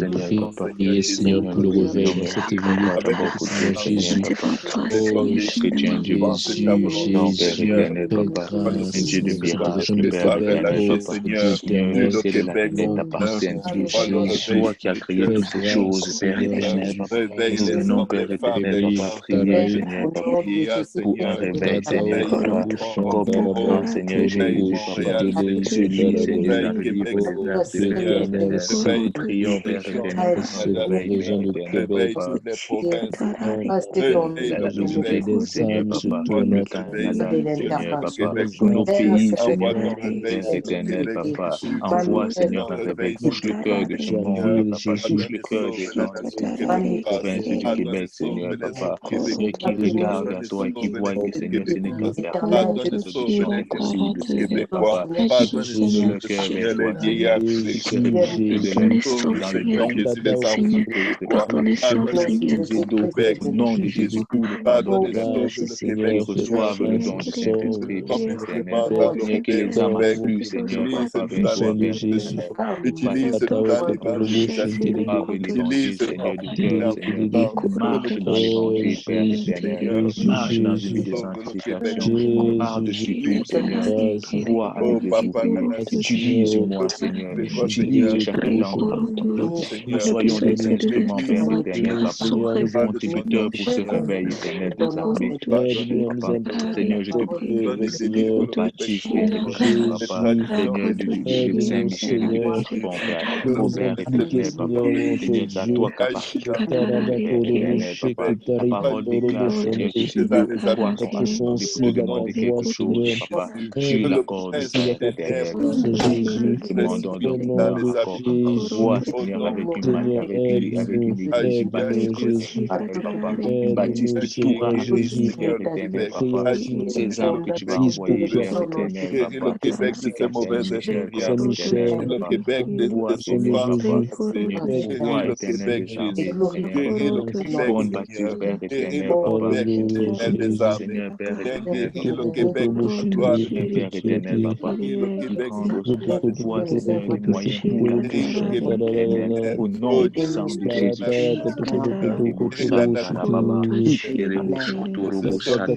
prier, Seigneur, pour le réveil dans cette ville au Québec, Seigneur Jésus. Oh, Jésus, fais grâce, Seigneur, dans cette région de Québec, oh, Dieu éternel, oh, puissant Jésus, fais grâce, Seigneur Jésus. Réveille Oh, les hommes, les femmes, les oui, enfants, les vieillards, Seigneur. Réveille l'enfant, réveille Montréal, Seigneur. Réveille Québec, Seigneur. Réveille toutes les régions du Canada, Seigneur. Réveille toutes les provinces, Seigneur. Réveille le Québec, des âmes se envoie tournent ton à toi. réveil spirituel sur le Québec, Pour nos pays, envoie Seigneur, ton réveil sur le Québec, Jésus. Seigneur, Ton réveil sur le Québec, Seigneur, éternel, Jésus. afin de sauver la nation québécoise, afin de sauver les hommes québécois, afin de sauver les filles québécoises, afin de sauver les jeunes québécois, afin de sauver, Seigneur, les vieillards québécois, afin de sauver, Seigneur Jésus, les enfants québécois, afin de sauver le Québec, Seigneur Jésus, afin de sauver le Québec, Seigneur, fais Seigneur. grâce, Comme tu demandes fais dans le réveil au Québec, utilise-nous dans puissant de l'évangile. Jésus. Utilise-nous dans l'évangélisation. Utilise-nous dans que nous prêchons Oh, l'évangile, Jésus, Seigneur, Jésus, afin que tu Jésus, sauves le Québec, Jésus, fais grâce. Oh, Papa, que la Grâce, jeunesse Seigneur. du peuple québécois, Utilise Seigneur, nous Seigneur, soyons des instruments, Père Seigneur, éternel, Seigneur, nous pas de avons ton besoin pour ce omniscience, réveil. pas Aide-nous à nous donne intégrer, et délivre Seigneur. le Québec, Seigneur, des Jésus, traditions aide-nous, Seigneur, que le nous Seigneur impliquer, Seigneur, dans ton Dieu. agit dans le Ketarabatoroboshek, Québec, pas ketaribatoroboshente. dans les Être administrations. Au sensible à nom ta de voix, Seigneur. Jésus, que Être le prince sensible à ta des ténèbres présence, Jésus. Au respire nom dans de les Jésus. habitations. Au nom Seigneur, de Jésus, aide-nous, agis, aide-nous, agis, Jésus. Seigneur. Aide-nous, Seigneur Guéris, Jésus. Seigneur, le Nous Québec. prions Agis, Seigneur, le Québec. Fils pour Guéris, Pierrefonds, guéris le Québec de ses mauvais esprits. Guéris Saint-Michel, le Québec de Seigneur souffrances Jésus. passées. Fais Guéris le grâce, Québec, Seigneur. Jésus. Fais Guéris le grâce, Québec, Seigneur. Seigneur. Guéris le Québec, Alléluia, éternel des Jésus. armées. Viens guérir le Québec pour ta gloire, Seigneur. Robotoboshintiribikiete. Guéris le Québec pour ta gloire, guéris le Québec, Robotobotobotoboshintiribikitantararara. Seigneur. Oh Dieu, guéris la ville, Seigneur. Guéris la nation, Sparatakotokotokotokotokoshintiri. Seigneur. Que ce soit des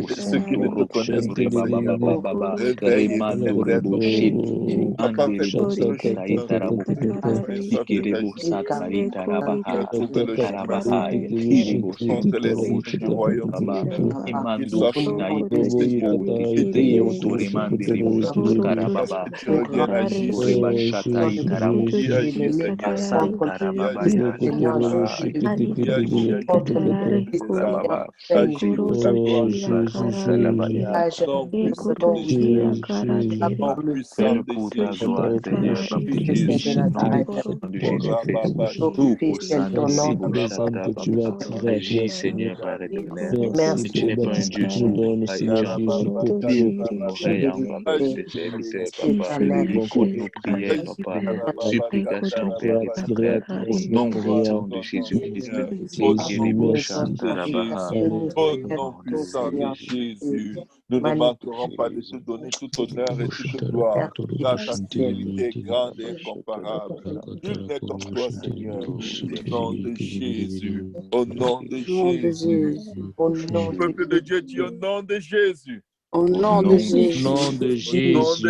et ceux qui ne te connaissent pas, Seigneur. Ratatakotoroboshantiribiki. Réveille et révèle-leur. Papa, fais que chacun de nous Ratatatatatatatata. faim et soif de ta justice. Pour trouver le chemin, Seigneur. Contre les idées du royaume, Seigneur. Qu'ils soient fructifiés, Seigneur. Et qu'ils produisent fruit. Est-ce que tu reviens agir, Seigneur? Oh, Jésus, Viens Jésus. agir, Seigneur. Viens agir, Seigneur. Viens agir, Robotoboshiketeketeketekete. les armes. Agis pour ta Oh, gloire, Jésus, Seigneur. Jésus. Nom puissant de Jésus. Jésus, Nom puissant de Jésus. Oui, Jésus. Oh, Rababa, merci pour les âmes que tu vas attirer à toi, Seigneur. Merci pour les baptêmes que tu nous donnes, Seigneur Jésus, pour eux. agis, Bon, que nous prions, tu vas attirer à toi, Seigneur. Jésus, Au nom merci. de Jésus, au nom puissant de Jésus, nous ne manquerons pas de te donner tout honneur et toute gloire, car ta fidélité est grande et incomparable. Nul n'est comme toi, Seigneur. Au nom de Jésus, au nom de Jésus. Le peuple de Dieu dit au nom de Jésus. Au nom de Nom Jésus. de Au nom de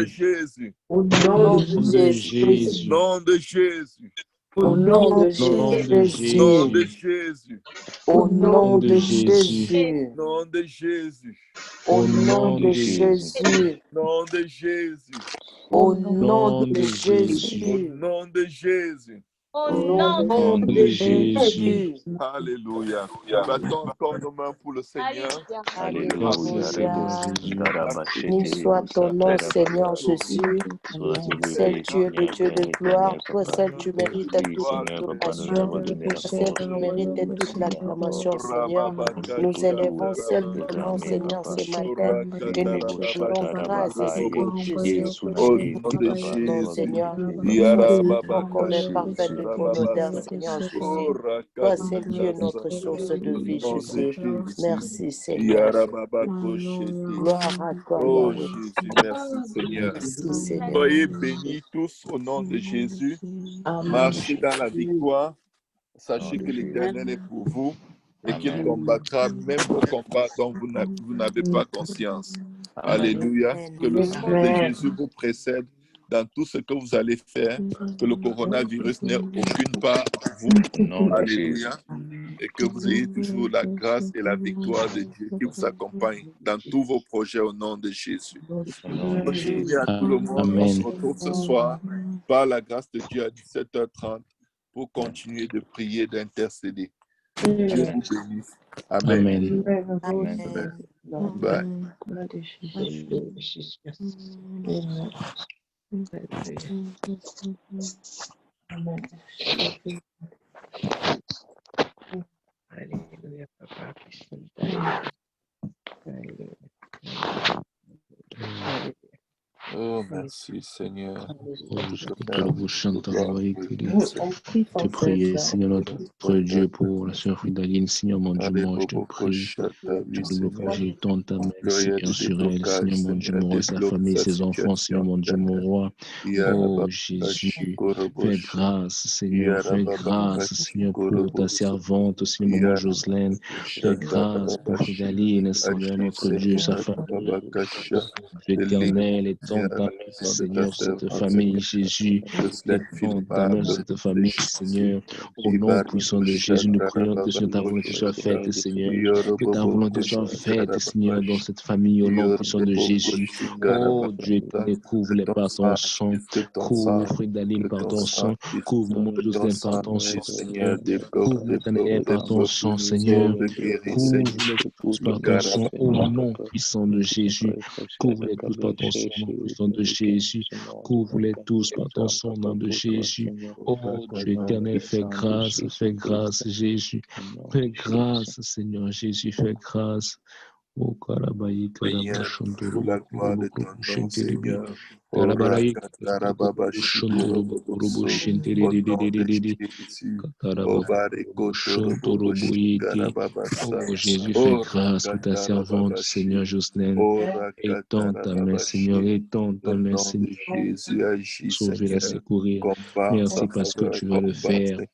Jésus. Jésus. Au nom Nom de de Jésus. Jésus. Au nom de Jésus. Au nom de Nom de Jésus. Nom de Jésus. Jésus. Au nom Nom de de Jésus. Jésus. Nom de Jésus. Au Au nom nom de de Jésus. Jésus. Nom de Jésus. Au nom Nom de de Jésus. Au Jésus. nom de Jésus. Au Au nom nom Nom de de de Jésus. Jésus. Jésus. Alléluia. Battons encore nos mains pour le Seigneur. Alléluia. Merci Alléluia. Seigneur Alléluia. Jésus. Béni soit ton nom, Seigneur Jésus. Sois Seul élevé, tu es le Seigneur, Dieu de père gloire. éternel, Toi papa. seul tu mérites Oui, toute Seigneur, papa, nous l'adoration. t'avons donné la Toi seul force, tu Seigneur. mérites toute l'acclamation, Seigneur. Nous Nous élevons t'écoutons, seul nous te ton nom, clamons, Seigneur, papa. ce matin. Et nous te Lebo disons shata grâce, rabahaye. Seigneur Jésus. Yesu Au nashimwe, nom de Béni papa. ton nom, Jésus. Seigneur. Ton qu'on est parfait Yarababakashiti de ton rababa. odeur, Seigneur Oh, Jésus. Toi seul tu es rakatata. notre source de Au vie, nom Jésus. de Jésus. Merci, Seigneur. Yarababakoshiti. Gloire à toi, Oh Yahweh. Jésus, merci Seigneur. Merci, Seigneur. Soyez bénis tous au nom de Jésus. Nom de Amen. Marchez dans Jésus. la victoire. Nom Sachez de que Jésus. l'Éternel est pour vous et qu'il Amen. combattra même vos combats dont vous n'avez pas conscience. Amen. Alléluia. Amen. Que le sang de Amen. Jésus vous précède dans tout ce que vous allez faire. Que le coronavirus n'ait aucune part en vous. Nom de Jésus. Alléluia. Et que vous ayez toujours la grâce et la victoire de Dieu qui vous accompagne dans tous vos projets au nom de Jésus. Au nom de Bonne journée Jésus. à tout le monde. On se Amen. retrouve ce soir par la grâce de Dieu à 17h30 pour continuer de prier, d'intercéder. Dieu vous bénisse. Amen. Amen. Amen. Amen. Amen. Bye. Alléluia, papa. Oh, merci Seigneur. Te prier, Seigneur notre Dieu, pour la sœur Fridaline. Seigneur mon Dieu, moi je te prie. Oui, Tu le Seigneur. projet tant ta main, Gloire Seigneur, de sur elle. déblocage, Seigneur mon Dieu, Seigneur. mon roi, sa Débloque famille, sa ses enfants. Seigneur situation, mon Dieu, mon Éternel. roi. Oh Jésus, fais Yarababakashikorobosh. grâce, Seigneur, fais grâce, Seigneur, pour ta Yarababakashikorobosh. servante, Seigneur, maman Jocelyne. Fais grâce pour Yarababakashatarabash. Fridaline, Seigneur, Agis, notre Dieu, sa Seigneur, famille. Rababakasha. Oh Dieu Délivre, éternel, étends Seigneur, ta la main, maison de ta Seigneur, sur cette servante, famille, Seigneur. Jésus. Jocelyne Étends ta Philma, main sur le cette nom de famille, Jésus. Seigneur. Au nom puissant de Jésus, nous prions que Seigneur, ta volonté soit faite, Seigneur. Que ta volonté soit faite, Seigneur, dans cette famille, au nom puissant de Jésus. Oh Dieu éternel, couvre les par ton sang. Couvre Fridaline par ton sang. Couvre mon Jocelyne par ton sang, Seigneur. Couvre Nathanaël par ton sang, Seigneur. Couvre-les tous par ton sang, au nom puissant de Jésus. Couvre-les tous par ton sang, au nom puissant de Jésus. Couvre-les tous par ton sang, au nom de Jésus. Oh Dieu éternel, fais grâce, Jésus. Fais grâce, Seigneur Jésus, fais grâce. Oh Karabayi, Prière pour Karabashantoro, la gloire de ton nom, Shinteribi. Seigneur. Au Karabarayi, Shantoro, Au nom de Shinteribi. Jésus. Au Kakaraba. Barekotorobobo Shantoroboyeti. Shikarababasa. Oh Jésus, fais Au grâce pour ta servante, Seigneur Rakatarababashi. Jocelyne. Au Étends ta main, Seigneur, Rakatarababashi. étends ta Au main, nom Seigneur. de Jésus, agis, Sauver, la Seigneur. secourir. Combat en Merci sa parce que faveur, tu vas le combat, faire. Seigneur.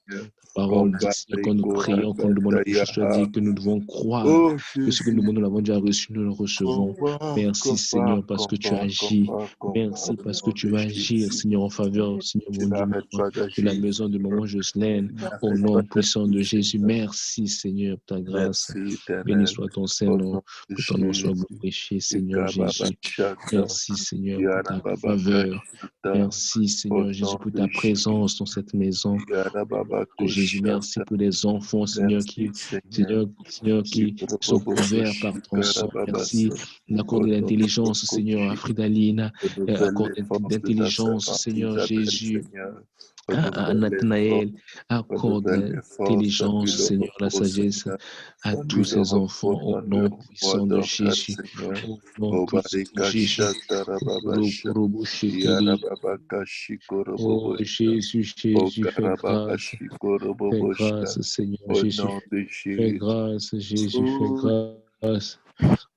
Ta parole dit, Combat, Seigneur, quand nous prions, quand nous demandons quelque chose, tu as Korakatayaha. dit que nous devons croire Oh que ce que nous Jésus. demandons, nous l'avons déjà reçu, nous le recevons. Merci, Seigneur, parce que tu agis. Merci Au parce que nom tu de vas agir, Jésus. Seigneur, en faveur, Seigneur, Tu mon Dieu, n'arrêtes pas de la d'agir. maison de maman Jocelyne. Tu Au n'arrêtes nom pas puissant de d'agir, Jésus, Seigneur. merci, Seigneur, pour ta grâce. Merci, Béni éternel. soit ton Au Saint-Nom, nom de que ton nom soit Jésus. glorifié, Seigneur Jésus. Ikababashata. Merci, Seigneur, pour ta faveur. Yarababakashata. Merci, Au Seigneur Jésus, nom pour de ta Jésus. présence dans cette maison. De Jésus, merci Yarababakoshata. pour les enfants, Seigneur, Merci, Seigneur. Qui sont couverts par ton sang. Merci Au d'accorder nom de l'intelligence, Seigneur, à Fridalina. renouvelle les Accorde forces de ta l'intelligence, servante Seigneur Isabelle, Jésus, Seigneur. à Renouvelle les forces, Nathanaël. Accorde renouvelle les forces, donne-lui l'intelligence, le Seigneur, la repos, sagesse Seigneur. à tous Donne-lui le ces enfants repos, au donne-lui nom le repos puissant de d'orgasme, Jésus. Seigneur. Au nom puissant de Obarika Jésus. Shatarababasha. Yarababaka Oh Shikorobobosha. Jésus, Jésus, fais Okarabaka grâce. Fais Shikorobobosha. grâce, Seigneur Au Jésus. nom de Fais Jésus. grâce, Jésus, fais Oh, grâce.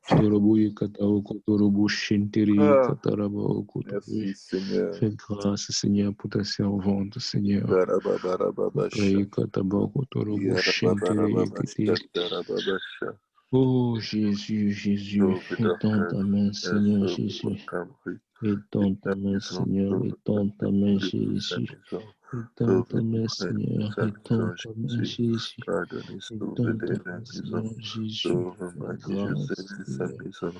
Toroboui katao kotorobo shintiri katarabo kotoroboui. merci Seigneur. Fais grâce, Seigneur, pour ta servante, Seigneur. Karababarababasha. Pray katabo kotorobo shintiri kiti. Yarababarababasha. Oh Jésus, Jésus, Sauve étends Dorcas, ta main, Seigneur sauve Jésus. Montgomery, Étends ta la main, maison, Seigneur, sauve étends ta main, la Jésus. maison. Étends ta main, Seigneur. Étends ta main, Jésus. Pardonnez, sauvez Étends dès ta la main, maison. Seigneur Jésus. Sauve La Marie-Joseph grâce, et sa Seigneur. maison.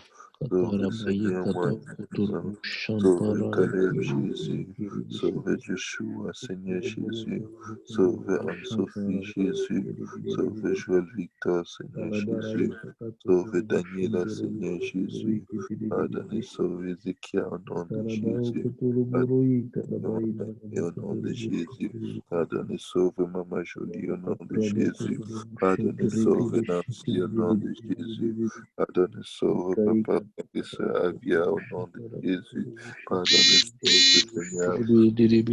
Sauve Katarabaye Seigneur moi et ma maison. katakotoro Sauve shantarabaye Caleb Jésus. Sauve kiribishite Joshua Seigneur Jésus. Sauve kotoro Anne-Sophie shantarabaye Jésus. Sauve kiribishite Joël Victor Seigneur Kalabaraye Jésus. Sauve katakotoro Daniela Seigneur Jésus. Pardonnez, sauve Ézéchiel au nom de Katarabao Jésus. kotoro boroyi karabaye Et au nom de Jésus, pardonnez, sauve Maman Jolie au nom de kataraba Jésus. kotoro Pardonnez, shantare sauve kiribishite Nancy au nom de Jésus. Pardonnez, sauve Kai Papa et Sœur Avia au nom de Jésus. Pardonnez, sauve Seigneur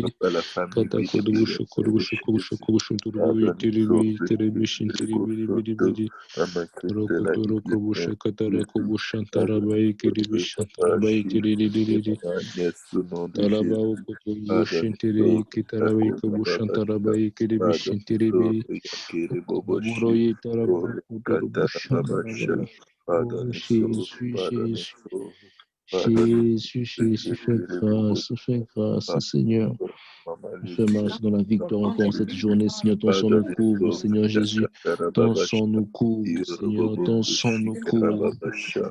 Papa la famille Bidibida Seigneur Jésus. Pardonnez, sauve Maman Christelle Aïe Jésus. Pardonnez, sauve Papa Achille et Maman Agnès au nom de Jésus. Talabao Kotobo Pardonnez, Shentere sauve Kitarabe Jacob Kabushantaraba Babasha. Kiribi Pardonnez, Shenteribi sauve Yakiri Boboshi. Kodoboroye Taraba Ore Kotorobo Katara Babasha. Shantaraba. Oh Pardonnez, sauve, Jésus, pardonnez, Jésus, sauve, pardonnez, Jésus, Jésus, Yakiri Boboshi. fais grâce, Pardonnez, Seigneur. sauve, Maman Fais Lucie. marche dans la victoire encore cette journée, Seigneur. Ton sang nous Pardonnez, couvre, sauve, Seigneur Jésus. Yakatara Ton Babasha. sang nous couvre, Seigneur. Ton sang nous couvre.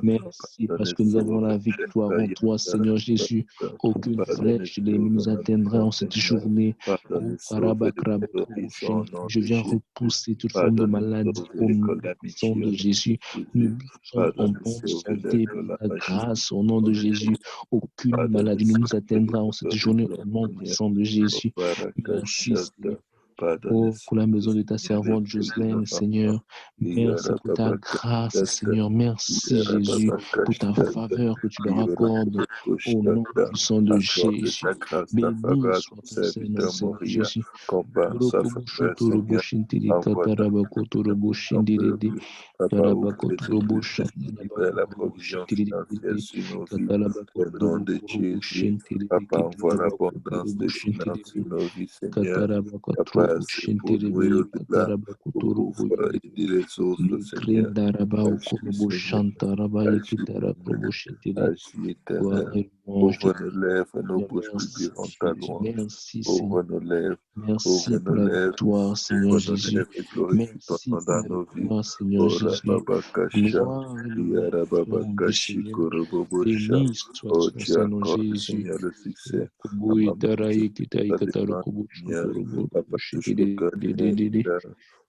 Merci parce Pardonnez, que nous avons sauve, la victoire en toi, Yakatara Seigneur Jésus. Babasha. Aucune Pardonnez, flèche de l'ennemi sauve, nous atteindra en cette Seigneur. journée. Pardonnez, Oh, sauve de Karabakrabotoboshen. l'horizon au nom Je de viens Jésus. repousser toute forme de Pardonnez, maladie sauve au nom l'école puissant d'amitié au de nom Jésus. de Nous Jésus. sommes en Pardonnez, bonne sauve santé l'école par la ta majesté grâce au nom au de nom de Jésus. Jésus. Aucune Pardonnez, maladie ne nous sauve atteindra en cette l'école journée de au nom Seigneur. puissant de Au Jésus. Merci, Barakashata. Seigneur. Pardonnez, Oh, pour la sauve maison de ta Seigneur servante l'école de nos Jocelyne, enfants. Seigneur. Merci pour ta grâce, Yarababakashata. Seigneur. Merci, Jésus, pour ta Yarababakashata. faveur que tu leur accordes au nom Yarababakoshata. puissant de Accorde Jésus. ta grâce, ta Béni faveur à soit ton ton Seigneur, serviteur Seigneur Moria. Jésus. Combat en sa Torokobosho faveur, Seigneur. toroboshintiri Envoie ta katarabako provision pour toroboshindiri eux. Papa, ouvre tarabako les Écritures qui libèrent toroboshantarabako la provision financière toroboshintiri sur nos vies. katarabako Au nom de Jésus, toroboshintiri Papa, envoie kitarabako l'abondance des finances toroboshintiri sur nos vies, Seigneur. katarabako Papa, c'est pour toroboshintiri nous et au-delà, katarabako pour pouvoir toroboyiri aider les autres, ligre Seigneur. darabao Agis, Seigneur. koroboshantarabaya Agis, Seigneur. kitarakoboshintiri. Agis, Gloire éternel. et louange te Ouvre nos lèvres, nos Seigneur. bouches Merci, publieront ta Jésus. louange. Merci, Seigneur. Ouvre nos lèvres, ouvre Merci nos pour la lèvres, victoire, Seigneur ouvre nos Jésus. lèvres et glorifie ton Merci nom pour dans la nos vies. victoire, Seigneur Ora Jésus. Baba Kasha, Gloire et louange Yara au Baba nom du Kashi Seigneur. Korobobosha. Béni soit Oh, ton tu Seigneur accordes, Jésus. Seigneur, le succès à Rokobo Maman itaraye Jolie, kitaye sa demande, katarokobo Seigneur. shotorobo Papa, touche le cœur du shididididididi. ministère.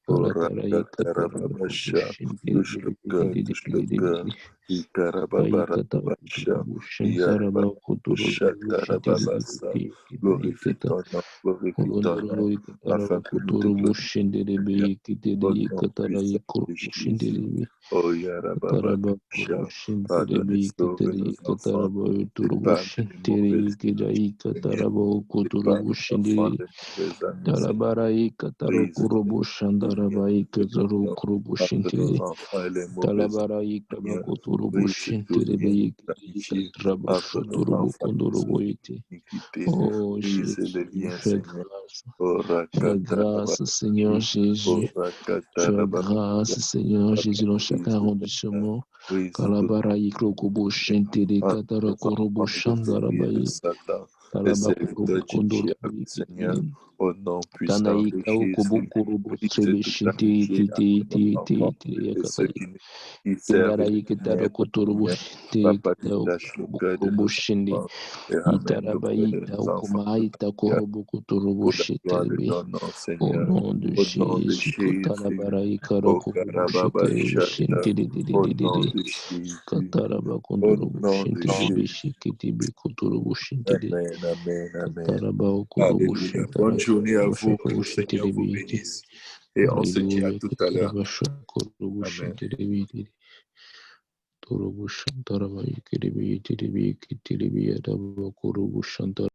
Ora Kalataraye Katara katarakobo Babasha, touche le cœur, touche le cœur. shidididididididi. Ikara Kayi Babara Babasha, katarakobo Yara shantaraba Baba kotorobo Shatara Babasa. shidididididi. Kitaye Glorifie kata. ton nom, glorifie ton nom, Olondorobo afin ikataraba que nous te kotorobo glorifions, Seigneur. shindelebe Au kitede nom kataraye puissant de korobo Jésus. shindelebe. Oh Yarababa Kataraba korobo Kasha, pardonne et shindelebe sauve kitede nos enfants. kataraba torobo Épargne les shindelebe mauvaises kidaye Seigneur. kataraba Épargne kotorobo nos enfants shindelebe. des mauvaises amies, Seigneur. Talabarai kataro Brise les kurobo shandarabai kazaro liens kurobo entre nos shintere. enfants et les mauvaises Talabarai Seigneur. kabako turobo Brise tout shintere lien bei d'amitié katraba entre nos shoturobo enfants et kondorobo ite. l'iniquité. Oh Brise les Jésus, liens, fais Seigneur. grâce. Oh Fais grâce, Seigneur Rakatarabasi. Oh Jésus. Fais grâce, Rakatarabasi. Seigneur Jésus, dans chaque Brise, Seigneur. arrondissement. Brise tout Kalabarai krokobo shintere entre katara nos korobo enfants et les ouvriers de shandarabai. Satan, les Kalabakorobo serviteurs du diable, kondorobo Seigneur, au nom puissant de Tanaika Jésus. Okobokorobo Brise Trebe toute Shinti amitié Titi entre nos enfants Titi et ceux Yakatai qui servent les Indaraika ténèbres, Tarakotorobo Seigneur. Shinti Papa, Kita détache le cœur de Okobokorobo nos Shindi enfants et ramène le cœur de Itarabaita nos enfants Okumaita Korobo Kotorobo pour la gloire de Shiterebe ton nom, au Seigneur. nom de Au nom de Jésus Jésus. Kotarabaraika Au Rokobo Karababa Shiterebe Shata. Shinti Au nom de Jésus. Kataraba Au Kondorobo nom de Shinti Jésus. Shikitibi Kotorobo Shinti Amen, amen, amen. Kataraba Okorobo Alléluia. Bonne Shintara journée à vous. Que Shoko le Seigneur vous Shinti bénisse. Et on se dit à Hallelujah. tout à l'heure. Katarabasha Amen. Korobushintiribiri. Torobushantaraba Ikiribi Tiribi Kitiribi Adaba Korobushantara.